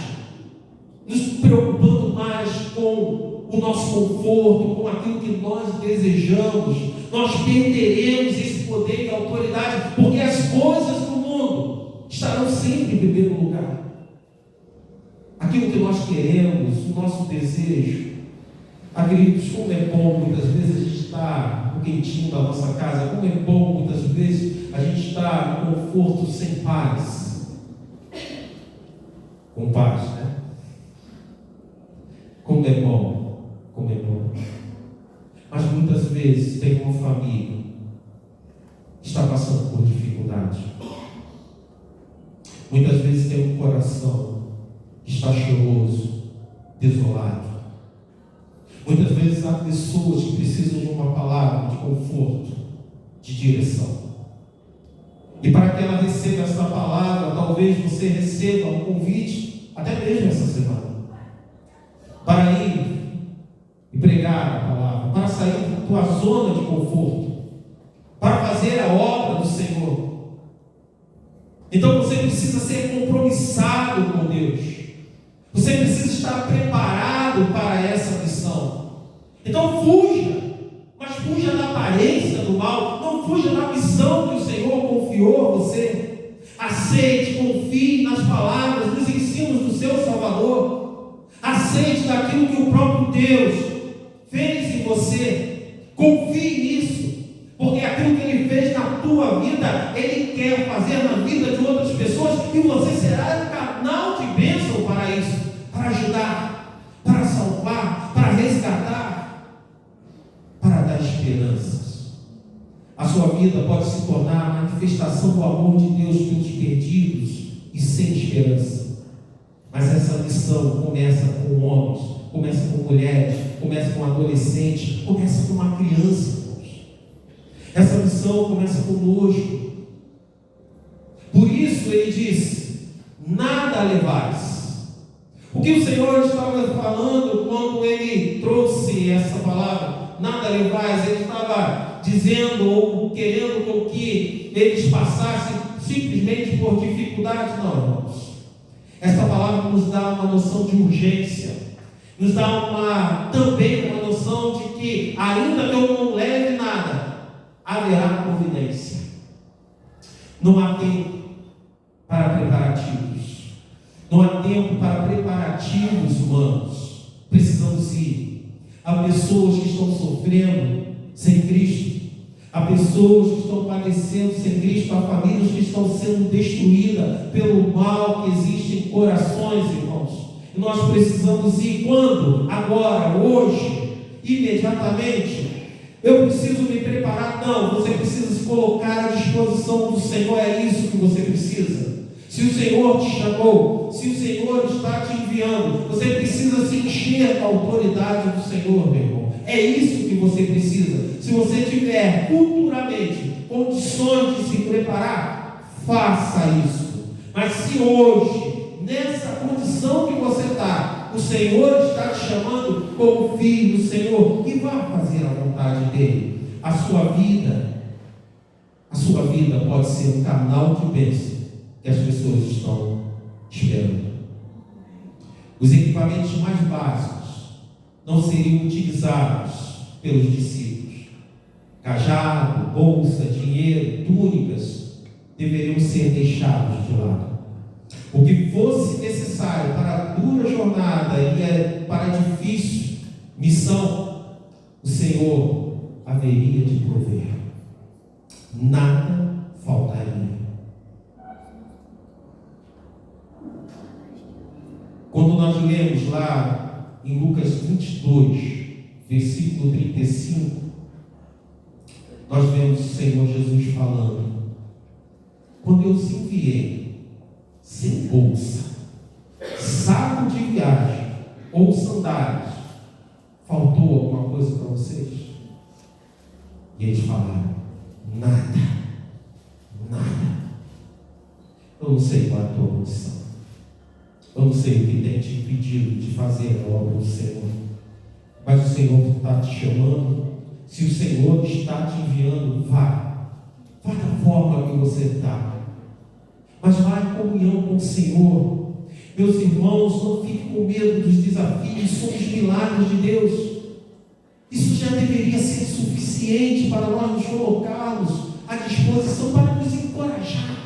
nos preocupando mais com o nosso conforto, com aquilo que nós desejamos, nós perderemos esse poder e autoridade, porque as coisas do mundo estarão sempre em primeiro lugar. Aquilo que nós queremos, o nosso desejo. Queridos, como é bom muitas vezes a gente estar no quentinho da nossa casa, como é bom muitas vezes a gente estar no conforto sem paz. Com paz, né? Como é bom, como é bom. Mas muitas vezes tem uma família que está passando por dificuldade. Muitas vezes tem um coração que está choroso, desolado. Muitas vezes há pessoas que precisam de uma palavra de conforto, de direção. E para que ela receba essa palavra, talvez você receba um convite, até mesmo essa semana, para ir e pregar a palavra, para sair da tua zona de conforto, para fazer a obra do Senhor. Então você precisa ser compromissado com Deus. Você precisa estar preparado para essa missão. Então fuja, mas fuja da aparência do mal, não fuja da missão que o Senhor confiou a você. Aceite, confie nas palavras, nos ensinos do seu Salvador. Aceite daquilo que o próprio Deus fez em você. Confie nisso, porque aquilo que Ele fez na tua vida, Ele quer fazer na vida de outras pessoas, e você será um canal de bênção para isso, para ajudar, para salvar, para resgatar, para dar esperanças. A sua vida pode se tornar a manifestação do amor de Deus pelos perdidos e sem esperança. Mas essa missão começa com homens, começa com mulheres, começa com adolescentes, começa com uma criança. Essa missão começa conosco. Por isso Ele disse: nada levais. O que o Senhor estava falando quando Ele trouxe essa palavra, nada levais, Ele estava dizendo ou querendo com que eles passassem simplesmente por dificuldade? Não, irmãos. Essa palavra nos dá uma noção de urgência, nos dá também uma noção de que, ainda que eu não leve nada, haverá providência. Não há tempo para preparativos, não há tempo para preparativos humanos. Precisamos ir. Há pessoas que estão sofrendo sem Cristo, há pessoas que estão padecendo sem Cristo, há famílias que estão sendo destruídas pelo mal que existe em corações, irmãos. E nós precisamos ir quando? Agora, hoje, imediatamente. Eu preciso me preparar? Não, você precisa se colocar à disposição do Senhor, é isso que você precisa. Se o Senhor te chamou, se o Senhor está te enviando, você precisa se encher da autoridade do Senhor, meu irmão. É isso que você precisa. Se você tiver futuramente condições de se preparar, faça isso. Mas se hoje, nessa condição que você está, o Senhor está te chamando, confie no Senhor e vá fazer a vontade dEle. A sua vida pode ser um canal de bênção que as pessoas estão esperando. Os equipamentos mais básicos não seriam utilizados pelos discípulos. Cajado, bolsa, dinheiro, túnicas deveriam ser deixados de lado. O que fosse necessário para a dura jornada e para a difícil missão, o Senhor haveria de prover. Nada faltaria. Quando nós lemos lá em Lucas 22, versículo 35, nós vemos o Senhor Jesus falando: quando eu os enviei, sem bolsa, saco de viagem ou sandálias, faltou alguma coisa para vocês? E eles falaram: nada. Eu não sei qual é a tua condição. Eu não sei o que tem te impedido de fazer a obra do Senhor. Mas o Senhor está te chamando. Se o Senhor está te enviando, vá. Vá da forma que você está. Mas vá em comunhão com o Senhor. Meus irmãos, não fiquem com medo dos desafios. Somos milagres de Deus. Isso já deveria ser suficiente para nós nos colocarmos à disposição para nos encorajar.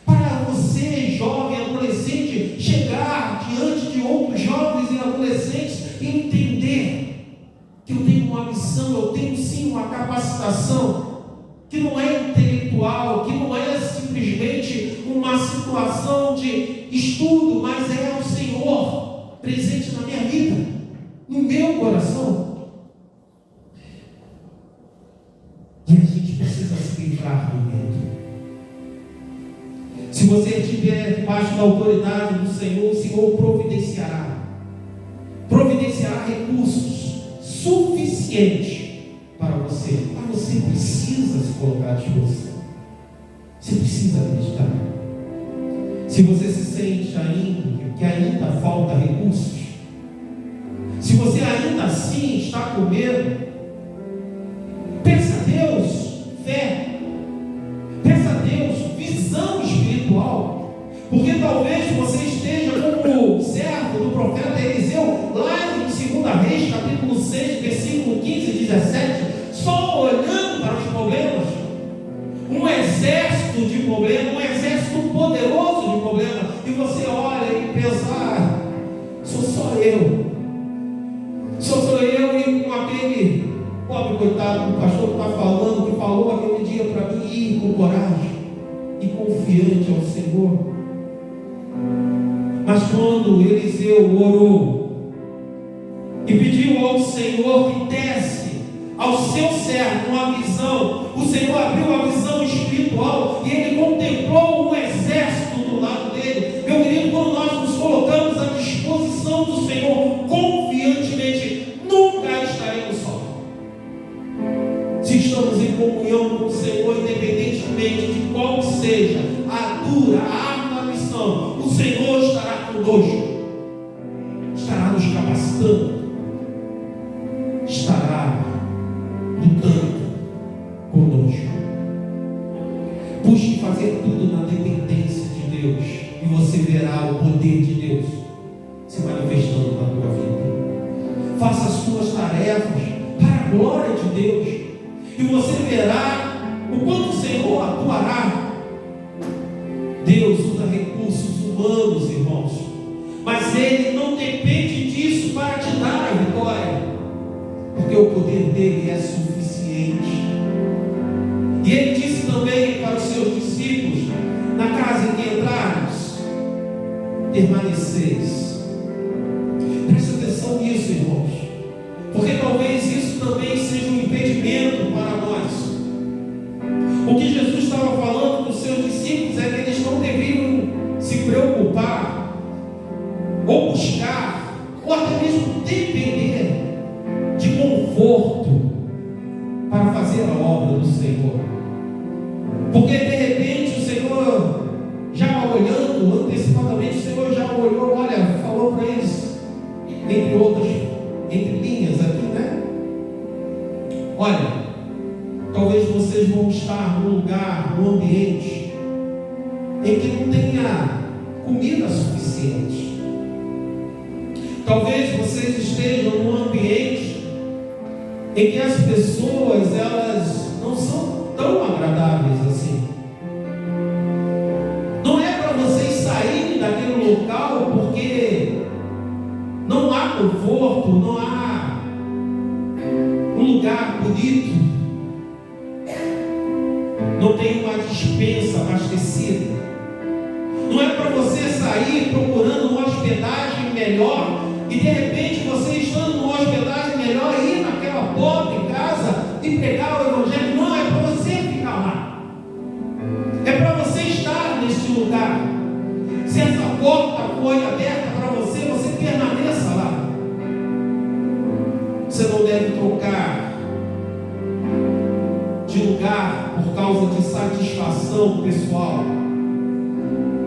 Para você, jovem, adolescente, chegar diante de outros jovens e adolescentes e entender que eu tenho uma missão, eu tenho sim uma capacitação, que não é intelectual, que não é simplesmente uma situação de estudo, mas é o Senhor presente na minha vida, no meu coração. E a gente precisa se livrar do medo. Se você estiver debaixo da autoridade do Senhor, o Senhor providenciará recursos suficientes para você. Mas você precisa se colocar à disposição. Você precisa acreditar. Se você se sente ainda, que ainda falta recursos, se você ainda assim está com medo, peça a Deus fé. Peça a Deus visão espiritual. Porque talvez você esteja como o servo do profeta Eliseu, lá em 2 Reis, capítulo 6, versículo 15 e 17, só olhando para os problemas. Um exército de problemas, um exército poderoso de problemas. E você olha e pensa: sou só eu. Sou eu e com aquele pobre coitado do pastor que está falando, que falou aquele dia para mim, ir com coragem e confiante ao Senhor. Mas quando Eliseu orou e pediu ao Senhor que desse ao seu servo uma visão, o Senhor abriu a visão espiritual e ele contemplou um exército do lado dele. Meu querido, quando nós nos colocamos à disposição do Senhor confiantemente, nunca estaremos só. Se estamos em comunhão com o Senhor, independentemente de qual seja a dura, a árdua missão, o Senhor estará conosco, estará nos capacitando, estará lutando conosco. Busque fazer tudo na dependência de Deus e você verá o poder de Deus se manifestando na tua vida. Faça as tuas tarefas para a glória de Deus e você verá o quanto o Senhor atuará. Deus usa recursos humanos, irmãos, mas Ele não depende disso para te dar a vitória, porque o poder dele é suficiente. E Ele disse também para os seus discípulos: na casa em que entrarmos, permaneceis. Preste atenção nisso, irmãos, porque talvez isso também seja um impedimento para nós. O que Jesus estava falando para os seus discípulos é que eles não deveriam se preocupar, ou buscar, ou até mesmo depender de conforto para fazer a obra do Senhor. Porque de repente o Senhor, já olhando antecipadamente, o Senhor já olhou, olha, falou para eles, entre linhas aqui, né? Olha, talvez vocês vão estar num lugar, num ambiente em que não tenha comida suficiente. Talvez vocês estejam num ambiente em que as pessoas, elas não são tão agradáveis assim. Não é para vocês saírem daquele local porque não há conforto, não há um lugar bonito, não tem uma despensa abastecida. Não é para você sair procurando uma hospedagem melhor e de repente você estando numa hospedagem melhor ir naquela pobre casa e pregar o Evangelho. Não, é para você ficar lá. É para você estar neste lugar. foi aberta para você, você permaneça lá. Você não deve trocar de lugar por causa de satisfação pessoal,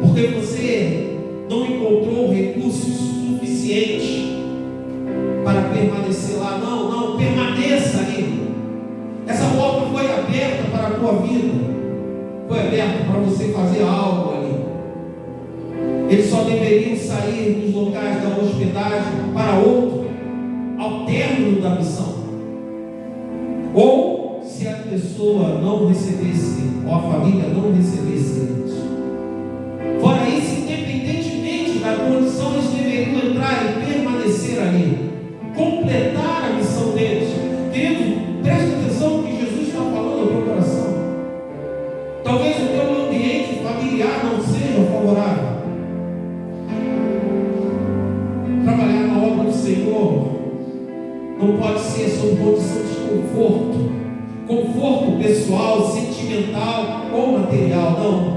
porque você não encontrou recursos suficientes para permanecer lá. Não, permaneça ali. Essa porta foi aberta para a tua vida, foi aberta para você fazer algo ali. Eles só deveriam sair dos locais da hospedagem para outro ao término da missão, ou se a pessoa não recebesse, ou a família não recebesse eles. Fora isso, independentemente da condição, eles deveriam entrar e permanecer ali, completar a missão deles. Querido, preste atenção no que Jesus está falando ao teu coração. Talvez o teu ambiente familiar não seja favorável. Trabalhar na obra do Senhor não pode ser sob condição de conforto pessoal, sentimental ou material, não.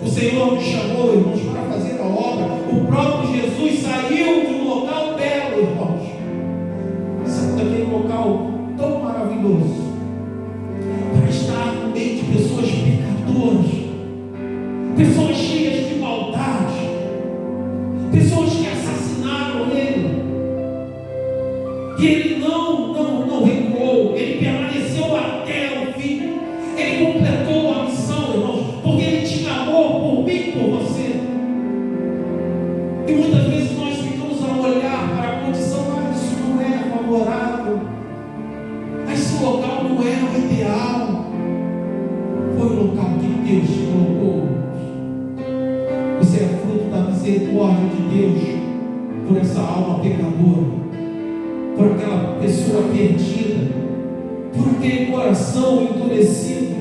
O Senhor nos chamou, irmãos, para fazer a obra. O próprio Jesus saiu de um local belo, irmãos. Saiu daquele local tão maravilhoso para estar no meio de pessoas pecadoras, pessoas cheias de maldade, pessoas que assassinaram ele. E ele não recuou, ele permaneceu até o fim. Ele completou a missão, irmãos, porque ele tinha amor por mim e por você. E muitas vezes nós ficamos a olhar para a condição, isso não é favorável, esse local não é o ideal. Foi o local que Deus te colocou. Você é fruto da misericórdia de Deus por essa alma pecadora, por aquela pessoa perdida, por aquele coração endurecido.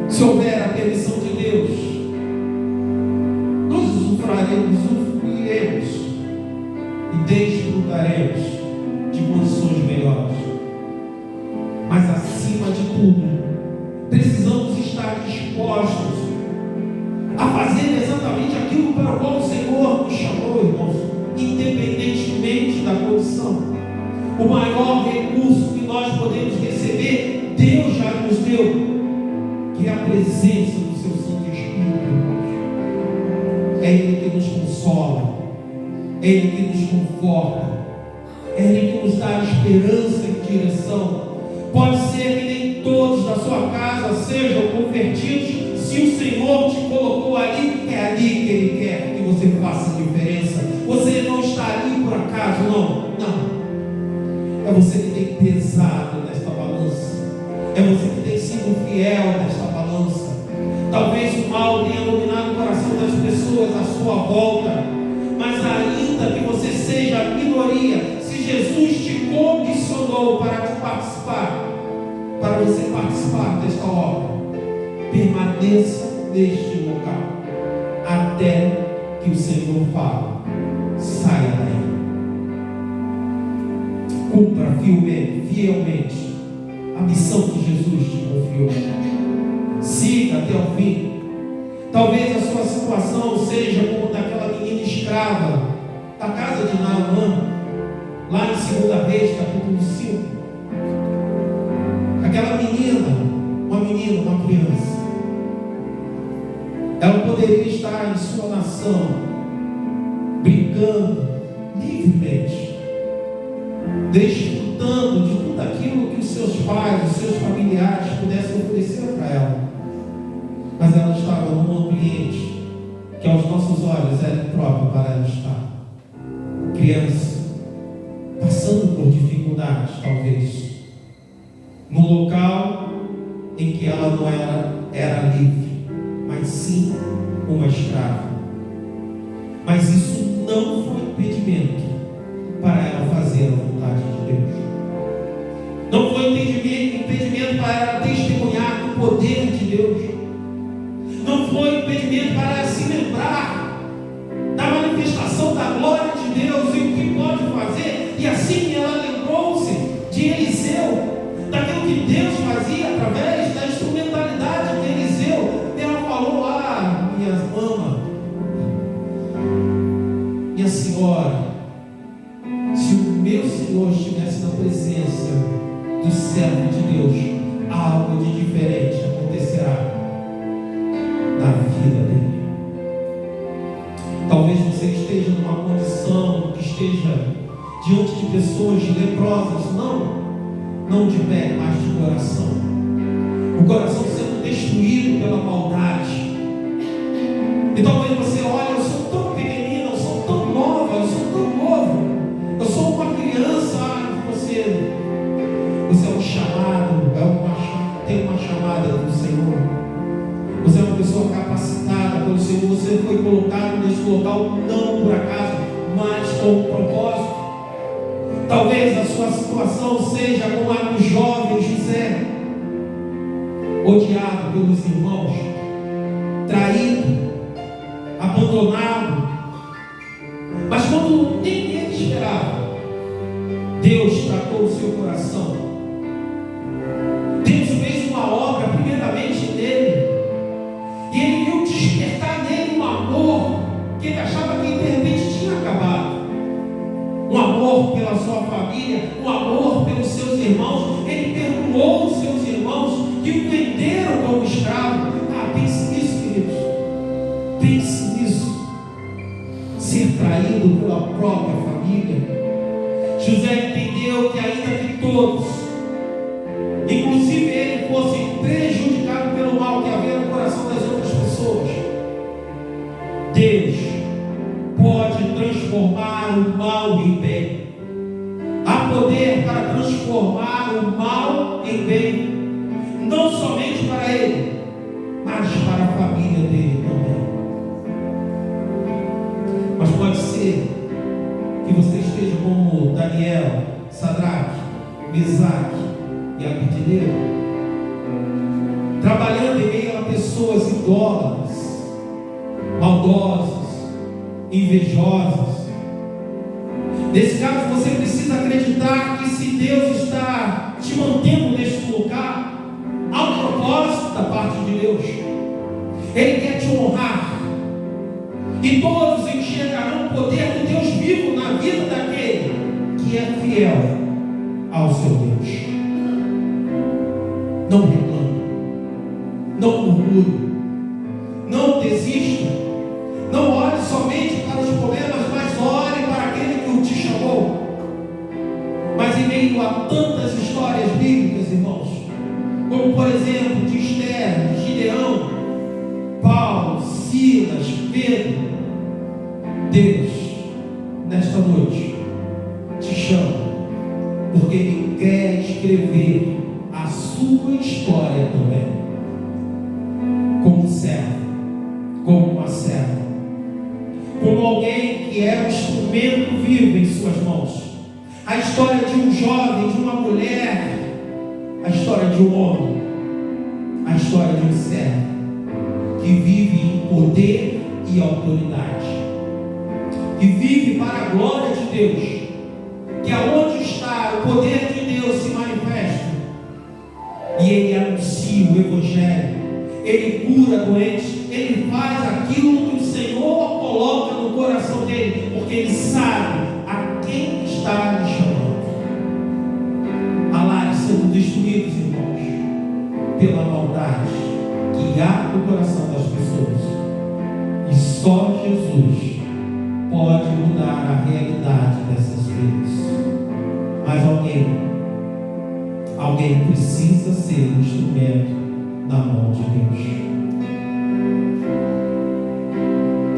Se houver a permissão de Deus, nós usufruiremos e desfrutaremos de condições melhores. Mas acima de tudo, precisamos estar dispostos a fazer exatamente aquilo para o qual o Senhor nos chamou, irmãos, independentemente da condição. O maior recurso que nós podemos receber, Deus já nos deu, que é a presença do seu Santo Espírito, irmãos. É Ele que nos consola, é Ele que nos conforta, é Ele que nos dá esperança e direção. Pode ser que nem todos da sua casa sejam convertidos. Se o Senhor te colocou ali, é ali que Ele quer que você faça a diferença. Você não está ali por acaso, não. É você que tem pesado nesta balança. É você que tem sido fiel nesta balança. Talvez o mal tenha dominado o coração das pessoas à sua volta, mas ainda que você seja a minoria, se Jesus te comissionou para você participar desta obra, permaneça neste local até que o Senhor fale: saia daí. Cumpra fielmente a missão que Jesus te confiou. Siga até o fim. Talvez a sua situação seja como daquela menina escrava da casa de Naamã, lá em 2 Reis, capítulo 5. Aquela menina, uma criança, ela poderia estar em sua nação, brincando livremente, desfrutando de tudo aquilo que os seus pais, os seus familiares pudessem oferecer para ela. Mas ela estava num ambiente que aos nossos olhos era impróprio para ela estar. Criança, passando por dificuldades, talvez, no local em que ela não era livre, mas sim uma escrava. Mas isso não foi impedimento para ela fazer a vontade de Deus. Não foi impedimento para ela testemunhar o poder de Deus. Não foi impedimento para ela se lembrar da manifestação da glória de Deus e o que pode fazer. E assim ela lembrou-se de Eliseu, daquilo que Deus fazia através da instrumentalidade de Eliseu. Ela falou: minhas mãos diante de pessoas leprosas, não de pé, mas de coração. O coração sendo destruído pela maldade. E talvez você olhe, eu sou tão pequenina, eu sou tão nova, eu sou tão novo, eu sou uma criança. Você é um chamado, tem uma chamada do Senhor. Você é uma pessoa capacitada pelo Senhor. Você foi colocado nesse local não por acaso, mas com um propósito. Talvez a sua situação seja como a do jovem José, odiado pelos irmãos, traído, abandonado. Mas quando nem ele esperava, Deus tratou o seu coração. Deus fez uma obra primeiramente nele. E ele viu despertar nele um amor que ele achava que de repente tinha acabado. Um amor pela sua família, um amor pelos seus irmãos. Ele perdoou os seus irmãos que o venderam como escravo. Pense nisso, queridos. Pense nisso. Ser traído pela própria família. José entendeu que ainda que todos, inclusive ele, fosse prejudicado pelo mal que havia no coração das outras pessoas, Deus pode transformar o mal em bem. Há poder para transformar o mal em bem, não somente para ele, mas para a família dele também. Mas pode ser que você esteja como Daniel, Sadraque, Mesaque e Abednego, trabalhando em meio a pessoas idólatras, maldosas, invejosas. Nesse caso, você precisa acreditar que se Deus está te mantendo neste lugar, há um propósito da parte de Deus. Ele quer te honrar. E todos enxergarão o poder do Deus vivo na vida daquele que é fiel ao seu Deus. Não reclame, não murmure, não desista, não olhe somente para os problemas, mas olhe para aquele que te chamou. Mas em meio a tantas histórias bíblicas, irmãos, como por exemplo de Esther, de Gideão, Paulo, Silas, Pedro, Deus, nesta noite, te chama, porque Ele quer escrever a sua história também, como servo, como uma serva, como alguém que é um instrumento vivo em suas mãos. A história de um jovem, de uma mulher, a história de um homem, a história de um servo, que vive em poder e autoridade, que vive para a glória de Deus, que aonde está o poder de Deus se manifesta, e ele anuncia o Evangelho, ele cura doentes, ele faz aquilo que o Senhor coloca no coração dele, porque ele sabe a quem está lhe chamando. Há lares sendo destruídos, irmãos, pela maldade que há no coração das pessoas, e só Jesus pode mudar a realidade dessas vidas. Mas alguém precisa ser um instrumento na mão de Deus.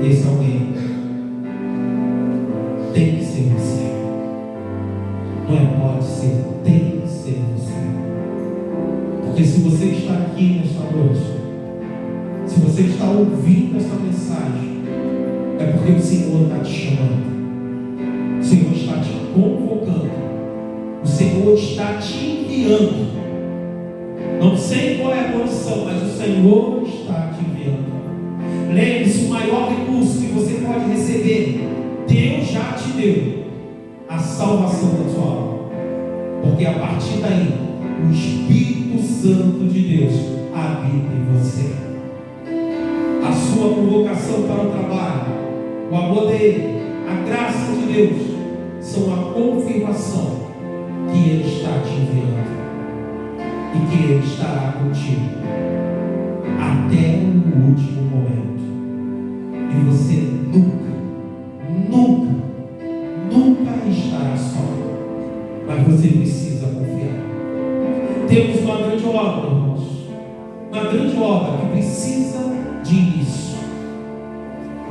Esse alguém tem que ser você. Não é pode ser, tem que ser você. Porque se você está aqui nesta noite, se você está ouvindo essa mensagem, é porque o Senhor está te chamando, o Senhor está te convocando, o Senhor está te enviando. Não sei qual é a condição, mas o Senhor está te enviando. Lembre-se, o maior recurso que você pode receber, Deus já te deu: a salvação da sua alma. Porque a partir daí, o Espírito Santo de Deus habita em você. A sua convocação para o trabalho, o amor dele, a graça de Deus, são a confirmação que Ele está te enviando e que Ele estará contigo até o último momento. E você nunca estará só.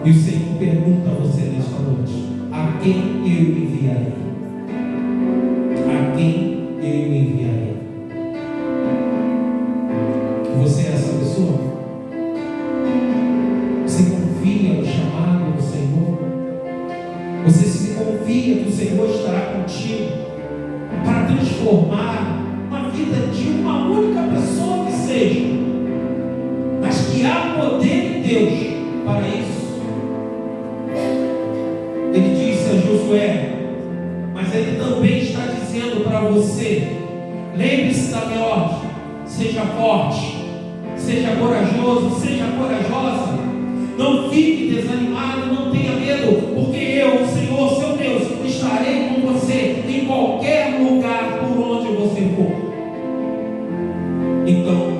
E o Senhor pergunta a você nesta noite: a quem eu enviarei? A quem eu enviarei? Você é essa pessoa? Você confia no chamado do Senhor? Você se confia que o Senhor estará contigo para transformar uma vida de uma única pessoa que seja, mas que há poder em Deus para isso? Ele disse a Josué, mas ele também está dizendo para você: lembre-se da minha ordem, seja forte, seja corajoso, seja corajosa, não fique desanimado, não tenha medo, porque eu, o Senhor, seu Deus, estarei com você em qualquer lugar por onde você for. Então,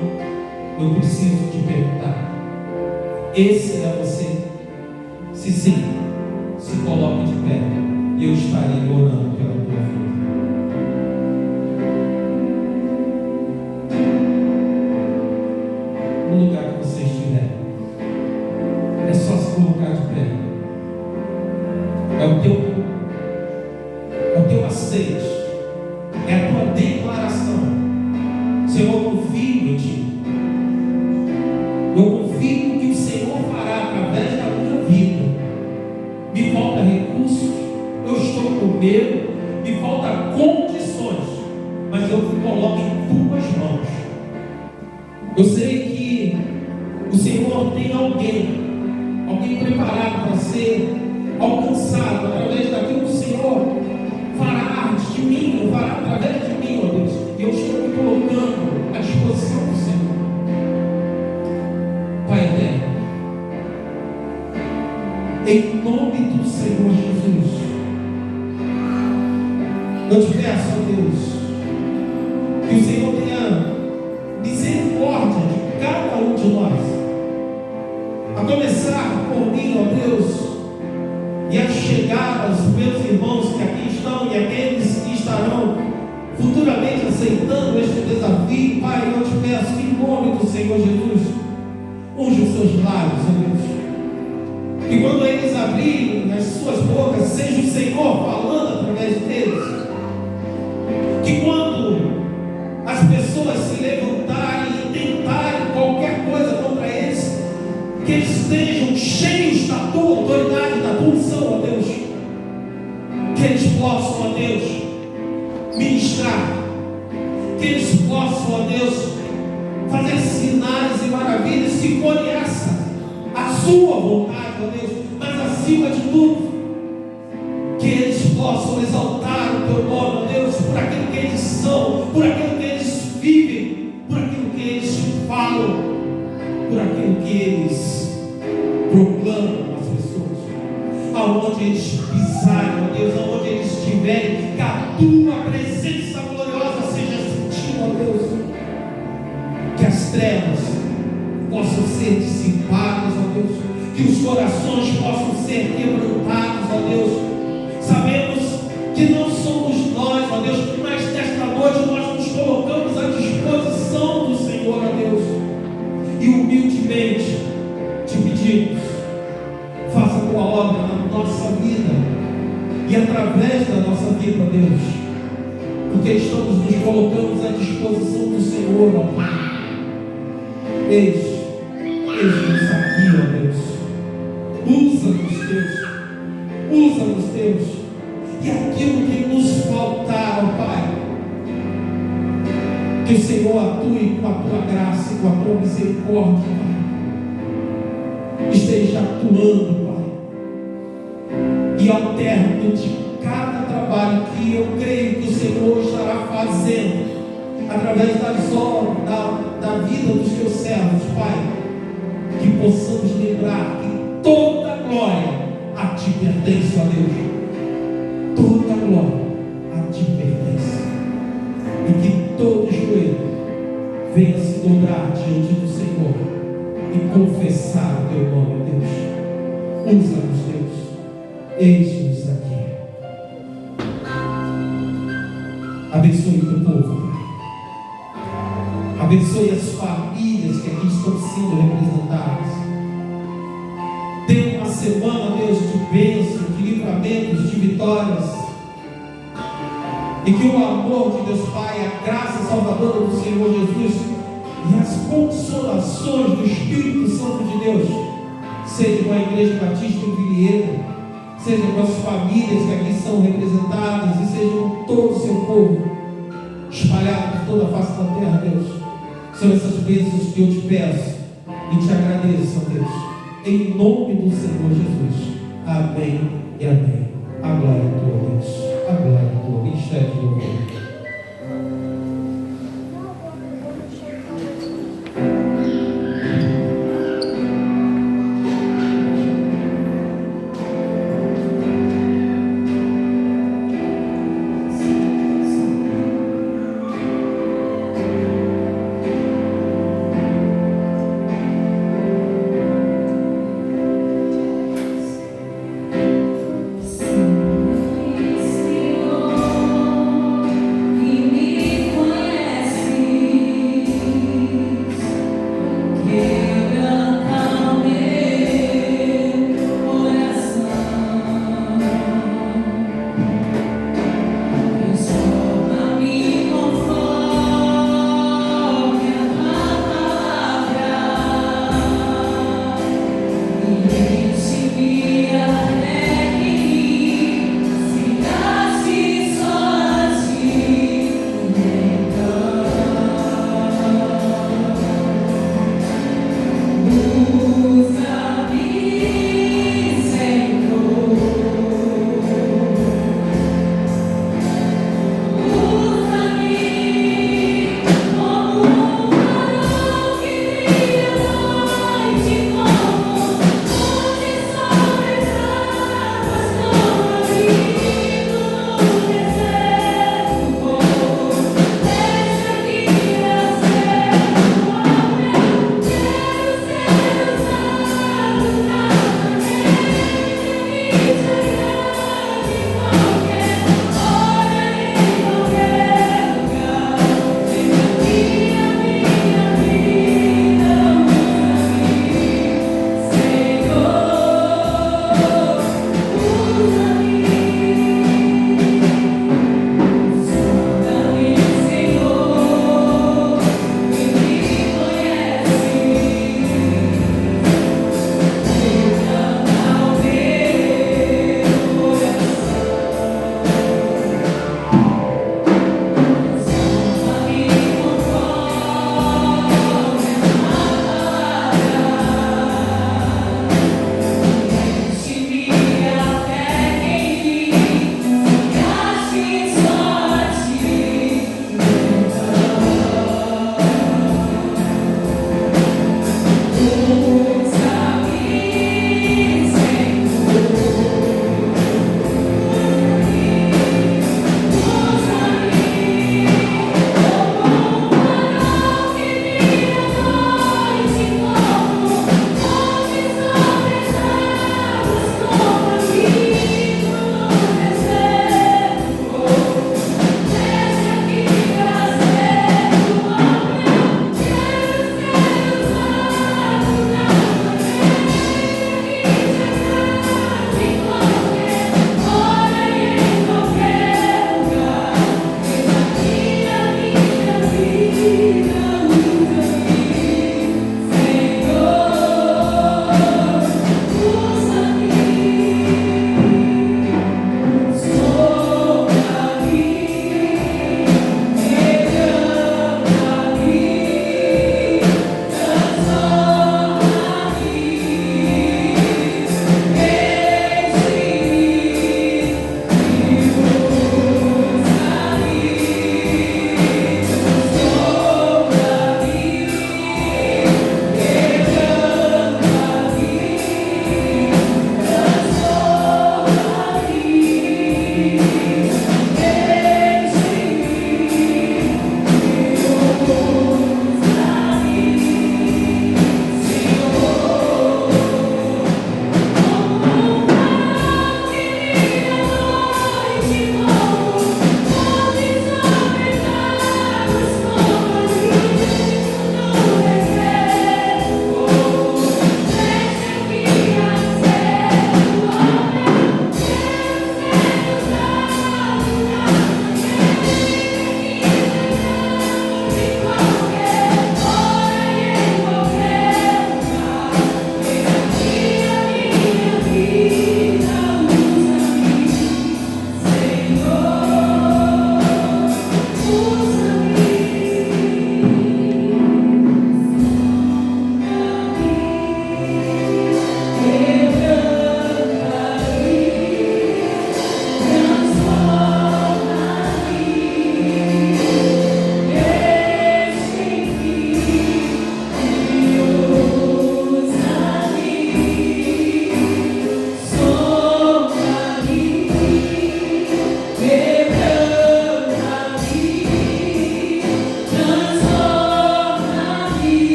eu preciso te perguntar: esse é você? Se sim, se coloque de pé e eu estarei orando pela tua vida. No lugar que você estiver, é só se colocar de pé. É o teu aceite, é a tua declaração. Senhor, eu confio em ti. Eu confio no que o Senhor fará através da minha vida. Me falta recursos, eu estou com medo, me falta condições, mas eu me coloco em tuas mãos. Eu sei que o Senhor tem alguém preparado para ser alcançado através daquilo que o Senhor fará de mim, ou fará através de mim, ó Deus. E eu estou me colocando à disposição do Senhor. Pai eterno, em nome do Senhor Jesus, eu te peço, ó Deus, que o Senhor tenha misericórdia de cada um de nós, a começar por mim, ó Deus, e a chegar aos meus irmãos que aqui estão e aqueles que estarão futuramente aceitando este desafio. Pai, eu te peço que em nome do Senhor Jesus, unge os seus lábios, ó Deus, e quando eles abrirem as suas bocas, seja o Senhor falando através deles. Que quando as pessoas se levantarem e tentarem qualquer coisa contra eles, que eles estejam cheios da tua autoridade, da tua unção, ó Deus. Que eles possam, ó Deus, ministrar. Que eles possam, ó Deus, fazer sinais e maravilhas, se for essa a sua vontade, ó Deus. Mas acima de tudo, que eles possam exaltar o teu nome, ó Deus, por aquilo que eles são, por aquilo que eles vivem, por aquilo que eles falam, por aquilo que eles proclamam às pessoas. Aonde eles pisarem, ó Deus, aonde eles estiverem, que a tua presença gloriosa seja sentida, ó Deus. Que as trevas possam ser dissipadas, ó Deus. Que os corações possam ser quebrantados, ó Deus. Sabemos que não somos nós, ó Deus, mas nesta noite nós nos colocamos à disposição do Senhor, ó Deus. E humildemente te pedimos, faça a tua obra na nossa vida e através da nossa vida, ó Deus, porque estamos nos colocando à disposição do Senhor, ó Pai. Eis-nos aqui, ó Deus. Usa-nos, Deus. Usa-nos, Deus. E aquilo que nos faltar, ó Pai, que o Senhor atue com a tua graça e com a tua misericórdia, Pai. Esteja atuando, Pai. E ao término de cada trabalho que eu creio que o Senhor estará fazendo, através das obras, da vida dos teus servos, Pai, que possamos lembrar que toda glória a ti pertence, ó Deus. Toda glória a ti pertence. E que todo joelho venha se dobrar diante do Senhor e confessar o teu nome, ó Deus. Usa-nos, Deus. Eis-nos aqui. Abençoe o teu povo, Pai. Abençoe as famílias que aqui estão sendo representadas. Tenha uma semana, Deus, de bênçãos, de livramentos, de vitórias. E que o amor de Deus Pai, a graça salvadora do Senhor Jesus e as consolações do Espírito Santo de Deus seja com a Igreja Batista em Vilheiro, seja com as famílias que aqui são representadas e seja com todo o seu povo espalhado por toda a face da terra, Deus. São essas bênçãos que eu te peço e te agradeço, Deus, em nome do Senhor Jesus. Amém e amém. A glória a tua, Deus. A glória a tua. Enxergue de louvor. Be